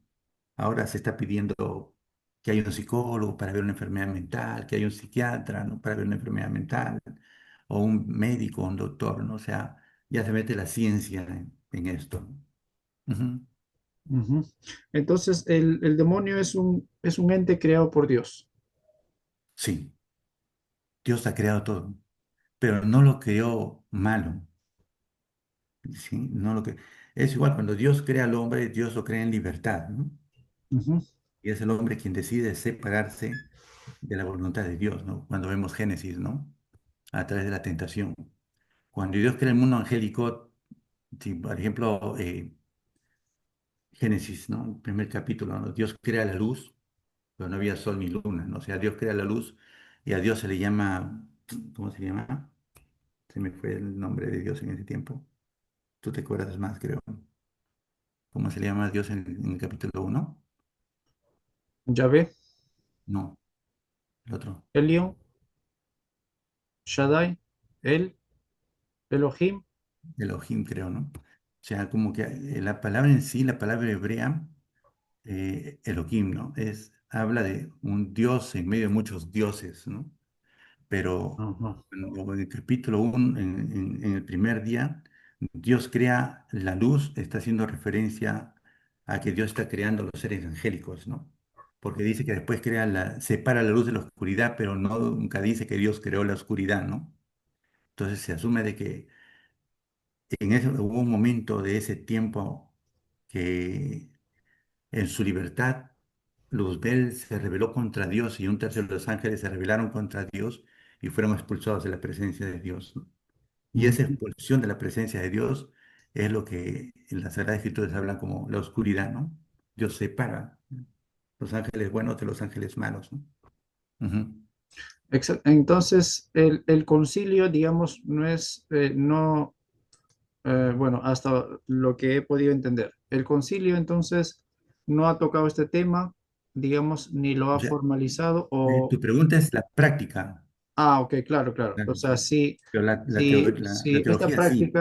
Ahora se está pidiendo que haya un psicólogo para ver una enfermedad mental, que haya un psiquiatra, ¿no? Para ver una enfermedad mental, o un médico, un doctor, ¿no? O sea, ya se mete la ciencia en esto, ¿no? Ujú. ujú. Entonces, el demonio es un ente creado por Dios. Sí, Dios ha creado todo, pero no lo creó malo, ¿sí? No lo que Es igual, cuando Dios crea al hombre, Dios lo crea en libertad, ¿no? Ujú, Y es el hombre quien decide separarse de la voluntad de Dios, ¿no? Cuando vemos Génesis, ¿no? A través de la tentación. Cuando Dios crea el mundo angélico, si, por ejemplo, Génesis, ¿no? El primer capítulo, ¿no? Dios crea la luz, pero no había sol ni luna, ¿no? O sea, Dios crea la luz y a Dios se le llama, ¿cómo se llama? Se me fue el nombre de Dios en ese tiempo. Tú te acuerdas más, creo. ¿Cómo se le llama a Dios en el capítulo uno? Yahvé, No, el otro. Elión, Shaddai, El, Elohim. Elohim, creo, ¿no? O sea, como que la palabra en sí, la palabra hebrea, Elohim, ¿no? Habla de un Dios en medio de muchos dioses, ¿no? Pero Ajá, en el capítulo 1, en el primer día, Dios crea la luz, está haciendo referencia a que Dios está creando los seres angélicos, ¿no? Porque dice que después separa la luz de la oscuridad, pero no, nunca dice que Dios creó la oscuridad, ¿no? Entonces se asume de que hubo un momento de ese tiempo que en su libertad Luzbel se rebeló contra Dios y un tercio de los ángeles se rebelaron contra Dios y fueron expulsados de la presencia de Dios, ¿no? Y esa ujú, expulsión de la presencia de Dios es lo que en la Sagrada Escritura se habla como la oscuridad, ¿no? Dios separa los ángeles buenos de los ángeles malos, ¿no? Ujú. Entonces, el concilio, digamos, no es, no, bueno, hasta lo que he podido entender, el concilio entonces no ha tocado este tema, digamos, ni lo O ha sea, formalizado tu o, pregunta es la práctica, ok, claro, claro. O claro, sea, sí. sí, Pero sí, la sí, teología sí,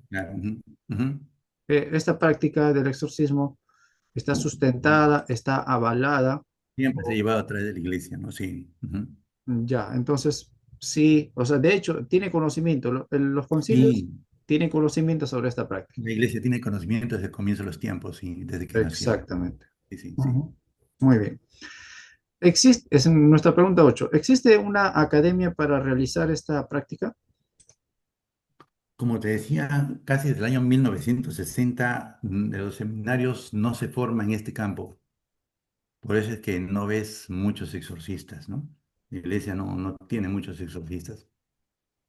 claro. Ujú, ujú. esta práctica del exorcismo está sustentada, está avalada. Siempre se ha llevado a través de la iglesia, ¿no? Sí. Ujú. Ya, entonces, sí, o sea, de hecho, tiene conocimiento, los concilios Sí, tienen conocimiento sobre esta práctica. la iglesia tiene conocimiento desde el comienzo de los tiempos, sí, desde que nació. Exactamente. Sí, sí, sí. Ujú. Muy bien. Existe, es nuestra pregunta 8. ¿Existe una academia para realizar esta práctica? Como te decía, casi desde el año 1960 de los seminarios no se forma en este campo. Por eso es que no ves muchos exorcistas, ¿no? La iglesia no tiene muchos exorcistas.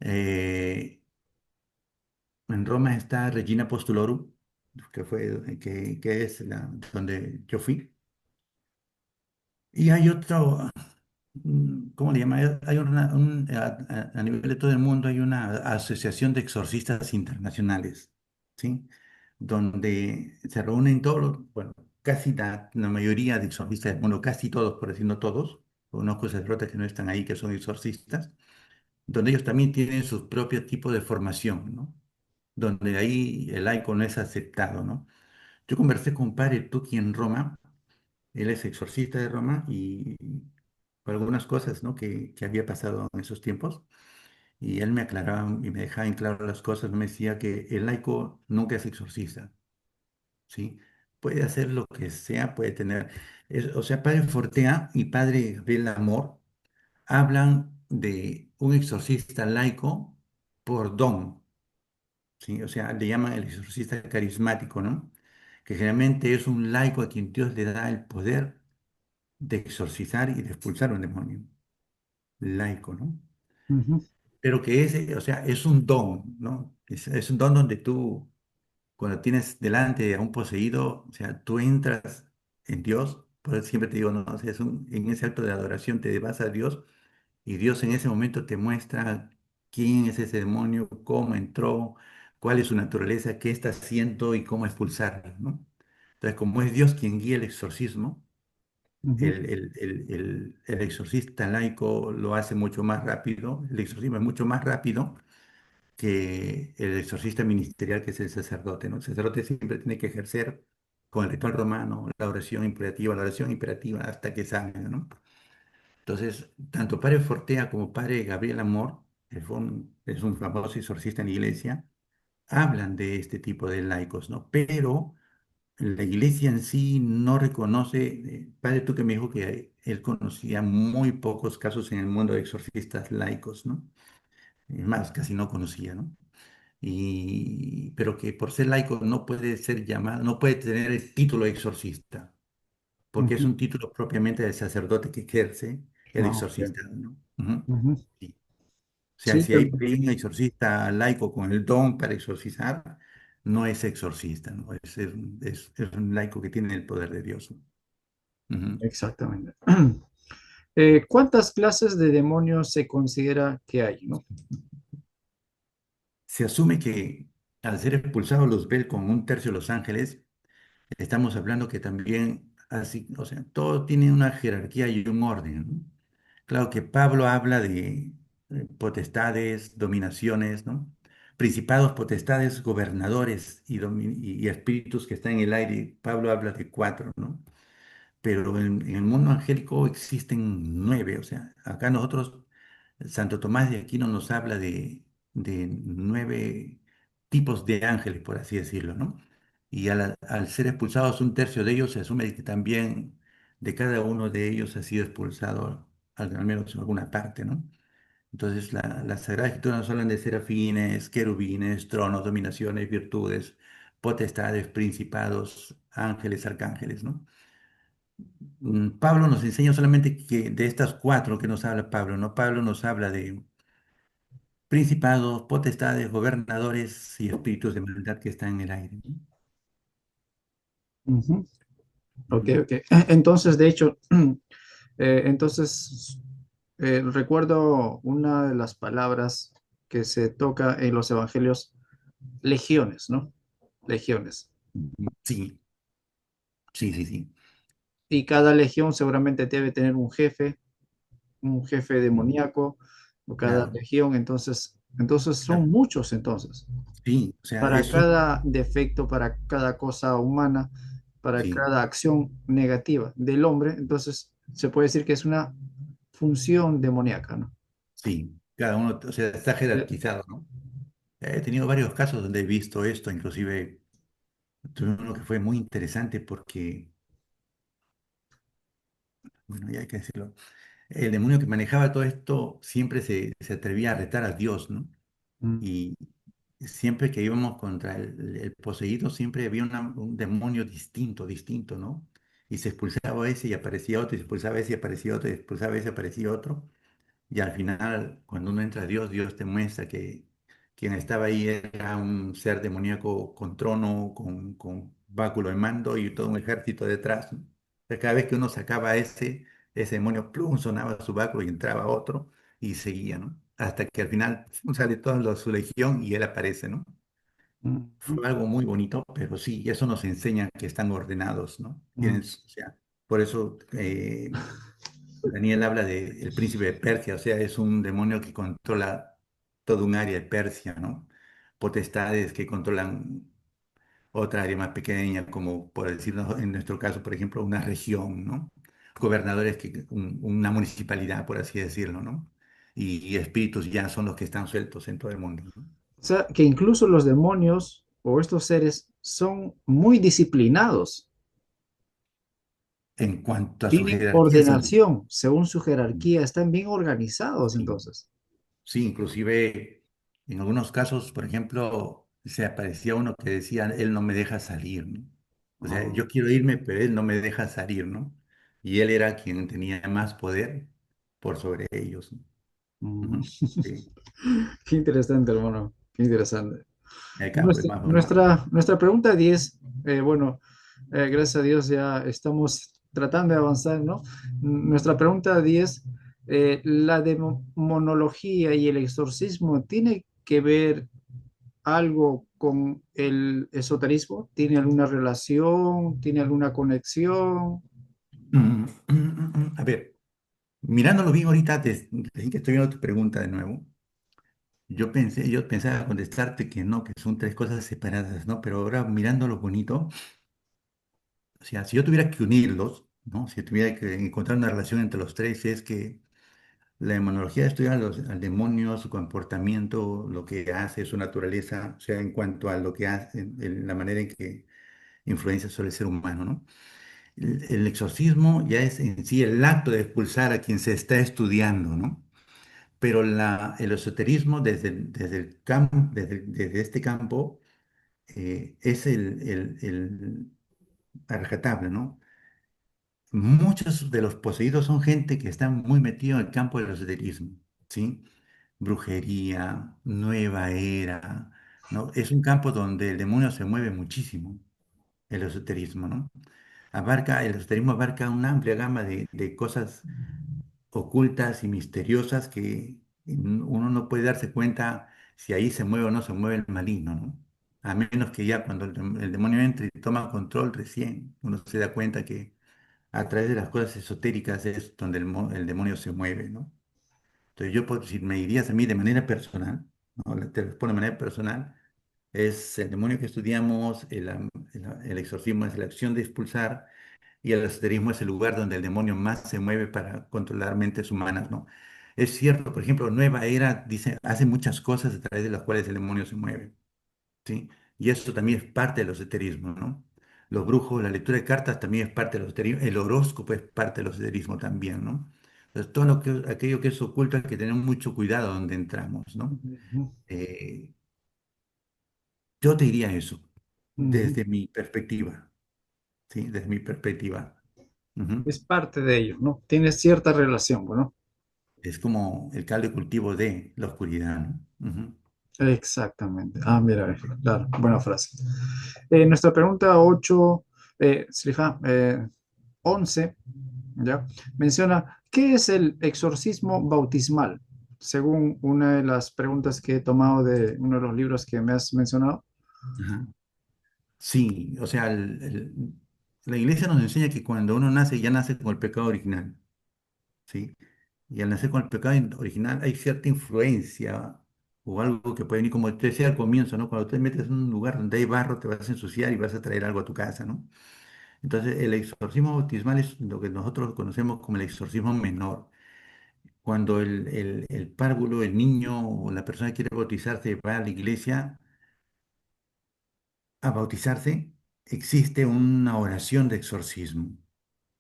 Eh, en Roma está Regina Apostolorum, que es donde yo fui. Y hay otro, ¿cómo le llama? Hay a nivel de todo el mundo hay una asociación de exorcistas internacionales, ¿sí? Donde se reúnen todos, bueno, casi la mayoría de exorcistas del mundo, casi todos, por decir no todos, conozco sacerdotes que no están ahí, que son exorcistas, donde ellos también tienen su propio tipo de formación, ¿no? Donde ahí el laico no es aceptado, ¿no? Yo conversé con un padre Tuki en Roma, él es exorcista de Roma y por algunas cosas, ¿no? que había pasado en esos tiempos. Y él me aclaraba y me dejaba en claro las cosas, me decía que el laico nunca es exorcista, ¿sí? Puede hacer lo que sea, puede tener... o sea, Padre Fortea y Padre Gabriel Amor hablan de un exorcista laico por don, ¿sí? O sea, le llaman el exorcista carismático, ¿no? Que generalmente es un laico a quien Dios le da el poder de exorcizar y de expulsar un demonio, laico, ¿no? Ujú, Pero que ese, o sea, es un don, ¿no? Es un don donde tú, cuando tienes delante a un poseído, o sea, tú entras en Dios, por eso siempre te digo, no, o sea, en ese acto de adoración te vas a Dios y Dios en ese momento te muestra quién es ese demonio, cómo entró, cuál es su naturaleza, qué está haciendo y cómo expulsarlo, ¿no? Entonces, como es Dios quien guía el exorcismo, ujú, el exorcista laico lo hace mucho más rápido, el exorcismo es mucho más rápido que el exorcista ministerial, que es el sacerdote, ¿no? El sacerdote siempre tiene que ejercer con el ritual romano la oración imperativa hasta que salga, ¿no? Entonces, tanto Padre Fortea como Padre Gabriel Amor, es un famoso exorcista en la iglesia, hablan de este tipo de laicos, ¿no? Pero la iglesia en sí no reconoce, padre, tú que me dijo que él conocía muy pocos casos en el mundo de exorcistas laicos, ¿no? Es más, casi no conocía, ¿no? Pero que por ser laico no puede ser llamado, no puede tener el título de exorcista, porque es ujú. un título propiamente del sacerdote que ejerce el Ah, ok. exorcista, ¿no? Ujú. Ujú. Sí. O sea, Sí, si hay por ahí un exorcista laico con el don para exorcizar, no es exorcista, ¿no? Es un laico que tiene el poder de Dios, ¿no? Ujú. exactamente. ¿Cuántas clases de demonios se considera que hay, no? Se asume que al ser expulsado Luzbel con un tercio de los ángeles, estamos hablando que también así, o sea, todo tiene una jerarquía y un orden, ¿no? Claro que Pablo habla de potestades, dominaciones, ¿no? Principados, potestades, gobernadores y espíritus que están en el aire. Pablo habla de cuatro, ¿no? Pero en el mundo angélico existen nueve, o sea, acá nosotros, Santo Tomás de Aquino nos habla de nueve tipos de ángeles, por así decirlo, ¿no? Y al ser expulsados un tercio de ellos, se asume que también de cada uno de ellos ha sido expulsado al menos en alguna parte, ¿no? Entonces, la Sagrada Escritura nos hablan de serafines, querubines, tronos, dominaciones, virtudes, potestades, principados, ángeles, arcángeles, ¿no? Pablo nos enseña solamente que de estas cuatro que nos habla Pablo, ¿no? Pablo nos habla de principados, potestades, gobernadores y espíritus de maldad que están en el aire, ¿no? Ujú. Ok, Ujú. ok. Entonces, de hecho, entonces, recuerdo una de las palabras que se toca en los evangelios, legiones, ¿no? Legiones. Sí, sí, sí, sí. Y cada legión seguramente debe tener un jefe demoníaco, o cada Claro, legión, entonces claro. son muchos entonces. Sí, o sea, Para cada defecto, para cada cosa humana, para sí, cada acción negativa del hombre, entonces se puede decir que es una función demoníaca, ¿no? sí, cada uno, o sea, está Eh, jerarquizado, ¿no? He tenido varios casos donde he visto esto, inclusive tuve uno que fue muy interesante porque bueno, ya hay que decirlo. El demonio que manejaba todo esto siempre se atrevía a retar a Dios, ¿no? Mm, Y siempre que íbamos contra el poseído, siempre había un demonio distinto, distinto, ¿no? Y se expulsaba ese y aparecía otro, y se expulsaba ese y aparecía otro, y se expulsaba ese y aparecía otro. Y al final, cuando uno entra a Dios, Dios te muestra que quien estaba ahí era un ser demoníaco con trono, con báculo de mando y todo un ejército detrás, ¿no? O sea, cada vez que uno sacaba ese demonio, plum, sonaba su báculo y entraba otro y seguía, ¿no? Hasta que al final sale toda su legión y él aparece, ¿no? mm, Fue algo muy bonito, pero sí, eso nos enseña que están ordenados, ¿no? mm, O sea, por eso Daniel habla de el príncipe de Persia, o sea, es un demonio que controla todo un área de Persia, ¿no? Potestades que controlan otra área más pequeña, como por decirlo en nuestro caso, por ejemplo, una región, ¿no? Gobernadores, una municipalidad, por así decirlo, ¿no? Y espíritus ya son los que están sueltos en todo el mundo, ¿no? O sea, que incluso los demonios o estos seres son muy disciplinados, En cuanto a su tienen jerarquía, sí. ordenación según su jerarquía, están bien organizados Sí. entonces. Sí, inclusive en algunos casos, por ejemplo, se aparecía uno que decía, él no me deja salir, ¿no? O sea, Ah, yo quiero irme, pero él no me deja salir, ¿no? Y él era quien tenía más poder por sobre ellos, ¿no? mm. Ujú. Sí, Qué interesante, hermano, qué interesante. acá pues más bonito. Nuestra pregunta 10, bueno, gracias a Dios ya estamos tratando de avanzar, ¿no? Nuestra pregunta 10, ¿la demonología y el exorcismo tiene que ver algo con el esoterismo? ¿Tiene alguna relación? ¿Tiene alguna conexión? A ver, mirándolo bien ahorita, desde que estoy viendo tu pregunta de nuevo, yo pensaba contestarte que no, que son tres cosas separadas, ¿no? Pero ahora mirándolo bonito. O sea, si yo tuviera que unirlos, ¿no? Si tuviera que encontrar una relación entre los tres, es que la demonología estudia al demonio, su comportamiento, lo que hace, su naturaleza, o sea, en cuanto a lo que hace, la manera en que influencia sobre el ser humano, ¿no? El exorcismo ya es en sí el acto de expulsar a quien se está estudiando, ¿no? Pero el esoterismo desde este campo es el rescatable, ¿no? Muchos de los poseídos son gente que está muy metido en el campo del esoterismo, ¿sí? Brujería, nueva era, ¿no? Es un campo donde el demonio se mueve muchísimo, el esoterismo, ¿no? El esoterismo abarca una amplia gama de cosas ocultas y misteriosas que uno no puede darse cuenta si ahí se mueve o no se mueve el maligno, ¿no? A menos que ya cuando el demonio entre y toma control recién, uno se da cuenta que a través de las cosas esotéricas es donde el demonio se mueve, ¿no? Entonces si me dirías a mí de manera personal, ¿no? Te respondo de manera personal, es el demonio que estudiamos, el exorcismo es la acción de expulsar y el esoterismo es el lugar donde el demonio más se mueve para controlar mentes humanas, ¿no? Es cierto, por ejemplo, Nueva Era dice, hace muchas cosas a través de las cuales el demonio se mueve. ¿Sí? Y eso también es parte del esoterismo, ¿no? Los brujos, la lectura de cartas también es parte del esoterismo, el horóscopo es parte del esoterismo también, ¿no? Entonces, aquello que es oculto hay que tener mucho cuidado donde entramos, ¿no? Ujú, Eh, yo te diría eso, ujú. desde mi perspectiva, ¿sí? Desde mi perspectiva. Ujú. Es parte de ello, ¿no? Tiene cierta relación, bueno. Es como el caldo de cultivo de la oscuridad, ¿no? Ujú. Exactamente. Ah, mira, claro, buena frase. Nuestra pregunta 8, Sliha, 11, ¿ya? Menciona, ¿qué es el exorcismo bautismal? Según una de las preguntas que he tomado de uno de los libros que me has mencionado. Ajá. Sí, o sea, la iglesia nos enseña que cuando uno nace, ya nace con el pecado original. ¿Sí? Y al nacer con el pecado original hay cierta influencia o algo que puede venir, como te decía al comienzo, ¿no? Cuando te metes en un lugar donde hay barro, te vas a ensuciar y vas a traer algo a tu casa, ¿no? Entonces, el exorcismo bautismal es lo que nosotros conocemos como el exorcismo menor. Cuando el párvulo, el niño o la persona que quiere bautizarse va a la iglesia a bautizarse, existe una oración de exorcismo,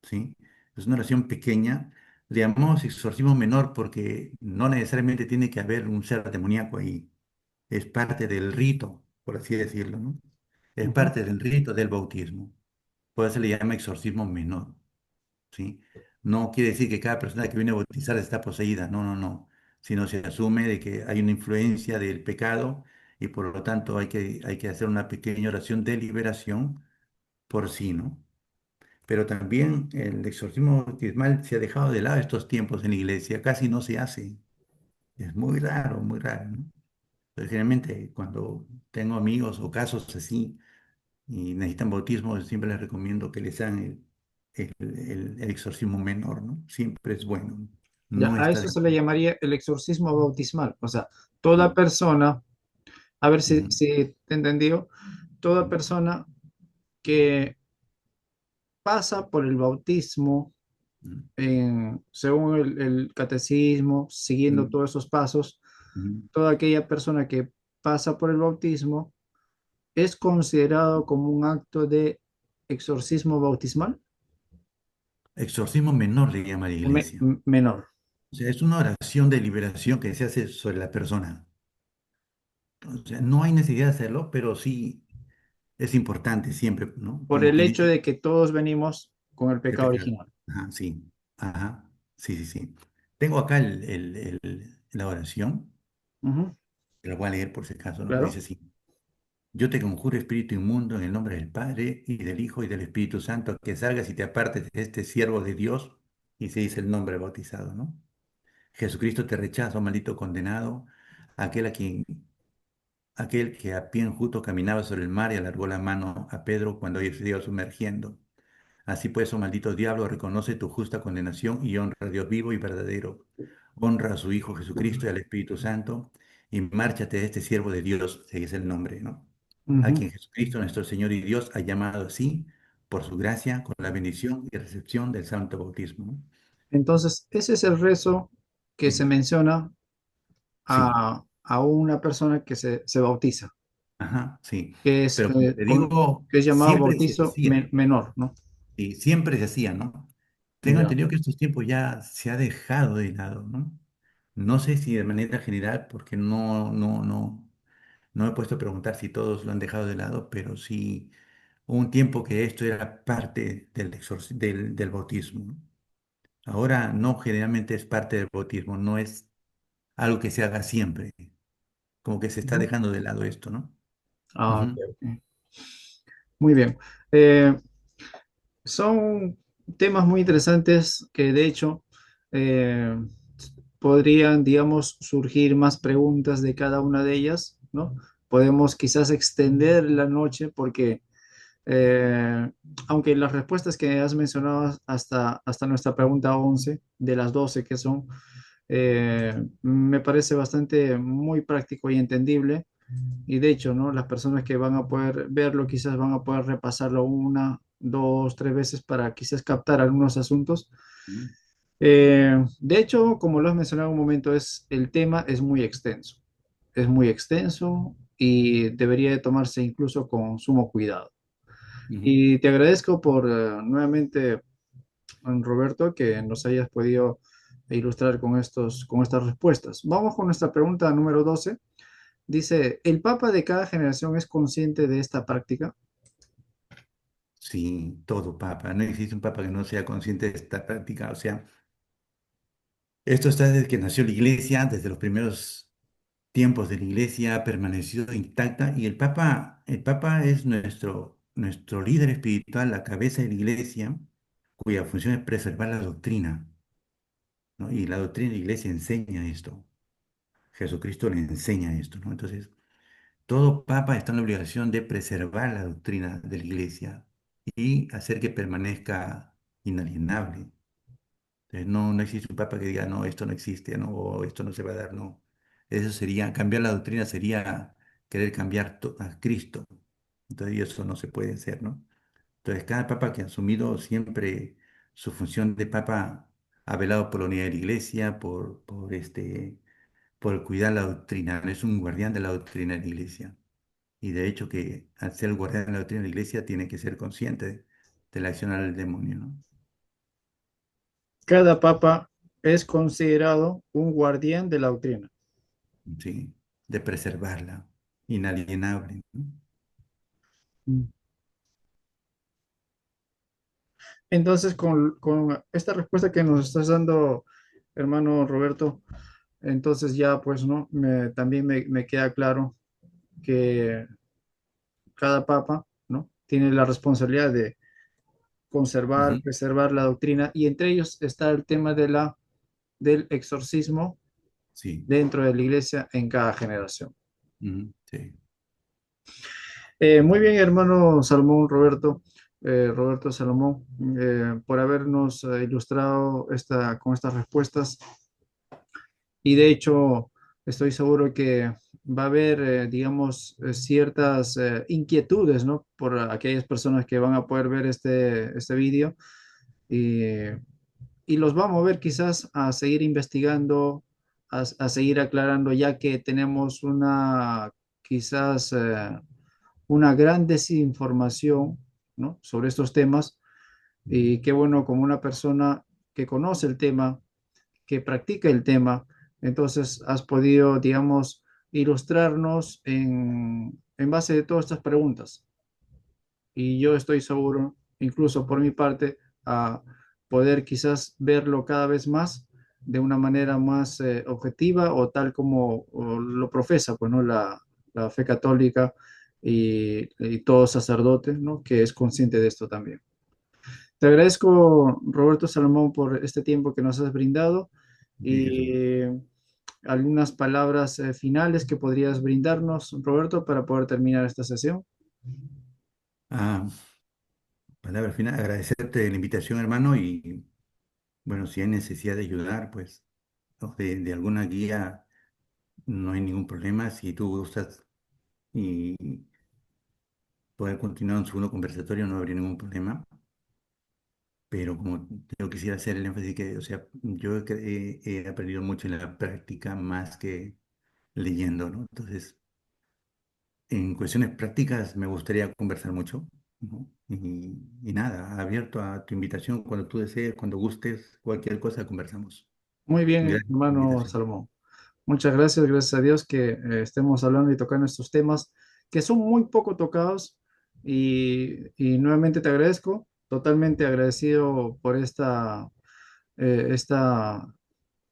¿sí? Es una oración pequeña. Le llamamos exorcismo menor porque no necesariamente tiene que haber un ser demoníaco ahí. Es parte del rito, por así decirlo, ¿no? Es Ujú. parte del rito del bautismo. Por eso le llama exorcismo menor, ¿sí? No quiere decir que cada persona que viene a bautizar está poseída, no, no, no, sino se asume de que hay una influencia del pecado y por lo tanto hay que hacer una pequeña oración de liberación por sí, ¿no? Pero también el exorcismo bautismal se ha dejado de lado estos tiempos en la iglesia, casi no se hace. Es muy raro, ¿no? Pero generalmente cuando tengo amigos o casos así y necesitan bautismo, siempre les recomiendo que les hagan el exorcismo menor, ¿no? Siempre es bueno, ¿no? Ya, No a está eso de se le más. llamaría el exorcismo bautismal. O sea, toda Sí. persona, a ver Ujú, si te entendió, toda persona que pasa por el bautismo ujú, según el catecismo, siguiendo ujú, todos esos pasos, ujú. toda aquella persona que pasa por el bautismo es considerado como un acto de exorcismo bautismal Exorcismo menor le llama la o iglesia. menor. O sea, es una oración de liberación que se hace sobre la persona. O sea, no hay necesidad de hacerlo, pero sí es importante siempre, ¿no? Por Como el quien hecho dice, de que todos venimos con el de pecado pecar. original. Ajá, sí. Ajá, sí, sí, sí. Tengo acá la oración, Ujú, te la voy a leer por si acaso, ¿no? Dice claro. así. Yo te conjuro, espíritu inmundo, en el nombre del Padre, y del Hijo, y del Espíritu Santo, que salgas y te apartes de este siervo de Dios, y se dice el nombre bautizado, ¿no? Jesucristo te rechaza, oh maldito condenado, aquel a quien, aquel que a pie enjuto caminaba sobre el mar y alargó la mano a Pedro cuando ellos se iba sumergiendo. Así pues, oh maldito diablo, reconoce tu justa condenación y honra a Dios vivo y verdadero. Honra a su Hijo Jesucristo y al Espíritu Santo y márchate de este siervo de Dios, que es el nombre, ¿no? A Ujú. quien Jesucristo, nuestro Señor y Dios, ha llamado así por su gracia, con la bendición y recepción del santo bautismo, ¿no? Entonces, ese es el rezo que se Sí, menciona sí, a una persona que se bautiza, ajá, sí. que es, Pero como te digo, que es llamado siempre se bautizo hacía, menor, ¿no? y siempre se hacía, ¿no? Tengo Ya. entendido que estos tiempos ya se ha dejado de lado, ¿no? No sé si de manera general, porque no me he puesto a preguntar si todos lo han dejado de lado, pero sí hubo un tiempo que esto era parte del bautismo, ¿no? Ahora no generalmente es parte del bautismo, no es algo que se haga siempre, como que se está Ujú. dejando de lado esto, ¿no? Ah, ok, Ujú, ok. Muy bien. Eh, Son temas muy interesantes que de hecho eh, podrían, digamos, surgir más preguntas de cada una de ellas, ¿no? Podemos quizás extender la noche porque eh, aunque las respuestas que has mencionado hasta nuestra pregunta 11 de las 12 que son, me parece bastante muy práctico y entendible. Y de hecho, ¿no? Las personas que van a poder verlo quizás van a poder repasarlo una, dos, tres veces para quizás captar algunos asuntos. ujú, De hecho, como lo has mencionado en un momento, el tema es muy extenso. Es muy extenso y debería de tomarse incluso con sumo cuidado. ujú. Y te agradezco por nuevamente, Roberto, que nos hayas podido ilustrar con estas respuestas. Vamos con nuestra pregunta número 12. Dice, ¿el Papa de cada generación es consciente de esta práctica? Sí, todo papa, no existe un papa que no sea consciente de esta práctica, o sea, esto está desde que nació la iglesia, desde los primeros tiempos de la iglesia, ha permanecido intacta y el papa es nuestro líder espiritual, la cabeza de la iglesia, cuya función es preservar la doctrina, ¿no? Y la doctrina de la iglesia enseña esto. Jesucristo le enseña esto, ¿no? Entonces, todo papa está en la obligación de preservar la doctrina de la iglesia y hacer que permanezca inalienable. Entonces, no existe un papa que diga, no, esto no existe, no, o esto no se va a dar, no. Eso sería, cambiar la doctrina sería querer cambiar a Cristo. Entonces, y eso no se puede hacer, ¿no? Entonces, cada papa que ha asumido siempre su función de papa ha velado por la unidad de la iglesia, por cuidar la doctrina, es un guardián de la doctrina de la iglesia. Y de hecho que al ser el guardián de la doctrina de la iglesia tiene que ser consciente de la acción del demonio, ¿no? Cada papa es considerado un guardián de la doctrina. sí, de preservarla, inalienable, ¿no? Mm. Entonces, con esta respuesta que nos estás dando, hermano Roberto, entonces ya pues no, también me queda claro que cada papa, ¿no? Tiene la responsabilidad de conservar, Ujú, preservar la doctrina y entre ellos está el tema del exorcismo sí, dentro de la iglesia en cada generación. ujú, sí, Muy bien, hermano Salomón Roberto, Roberto Salomón, por habernos ilustrado con estas respuestas. Y de hecho, estoy seguro que va a haber, digamos, ciertas inquietudes, ¿no? Por aquellas personas que van a poder ver este vídeo y, y los va a mover quizás a seguir investigando, a seguir aclarando, ya que tenemos quizás, una gran desinformación, ¿no? Sobre estos temas. ujú, Y qué bueno, como una persona que conoce el tema, que practica el tema, entonces has podido, digamos, ilustrarnos en base de todas estas preguntas. Y yo estoy seguro, incluso por mi parte, a poder quizás verlo cada vez más de una manera más objetiva o tal como o lo profesa, pues, ¿no? La fe católica y todo sacerdote, ¿no? Que es consciente de esto también. Te agradezco, Roberto Salomón, por este tiempo que nos has brindado sí, Jesús. y algunas palabras finales que podrías brindarnos, Roberto, para poder terminar esta sesión. Ah, palabra final, agradecerte la invitación, hermano, y bueno, si hay necesidad de ayudar, pues, o de alguna guía, no hay ningún problema. Si tú gustas y poder continuar un segundo conversatorio, no habría ningún problema. Pero como yo quisiera hacer el énfasis que, o sea, yo he aprendido mucho en la práctica más que leyendo, ¿no? Entonces, en cuestiones prácticas me gustaría conversar mucho, ¿no? Y nada, abierto a tu invitación cuando tú desees, cuando gustes, cualquier cosa conversamos. Muy bien, Gracias por la hermano invitación. Salomón. Muchas gracias, gracias a Dios que estemos hablando y tocando estos temas que son muy poco tocados y nuevamente te agradezco, totalmente agradecido por eh, esta,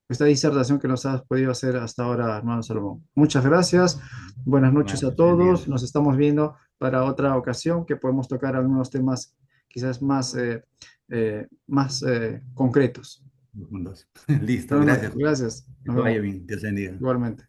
esta disertación que nos has podido hacer hasta ahora, hermano Salomón. Muchas gracias, buenas noches a Vale, bendiga. todos, nos estamos viendo para otra ocasión que podemos tocar algunos temas quizás más concretos. Listo, Buenas noches, gracias. gracias, Que nos te vemos vaya bien, Dios te bendiga. igualmente.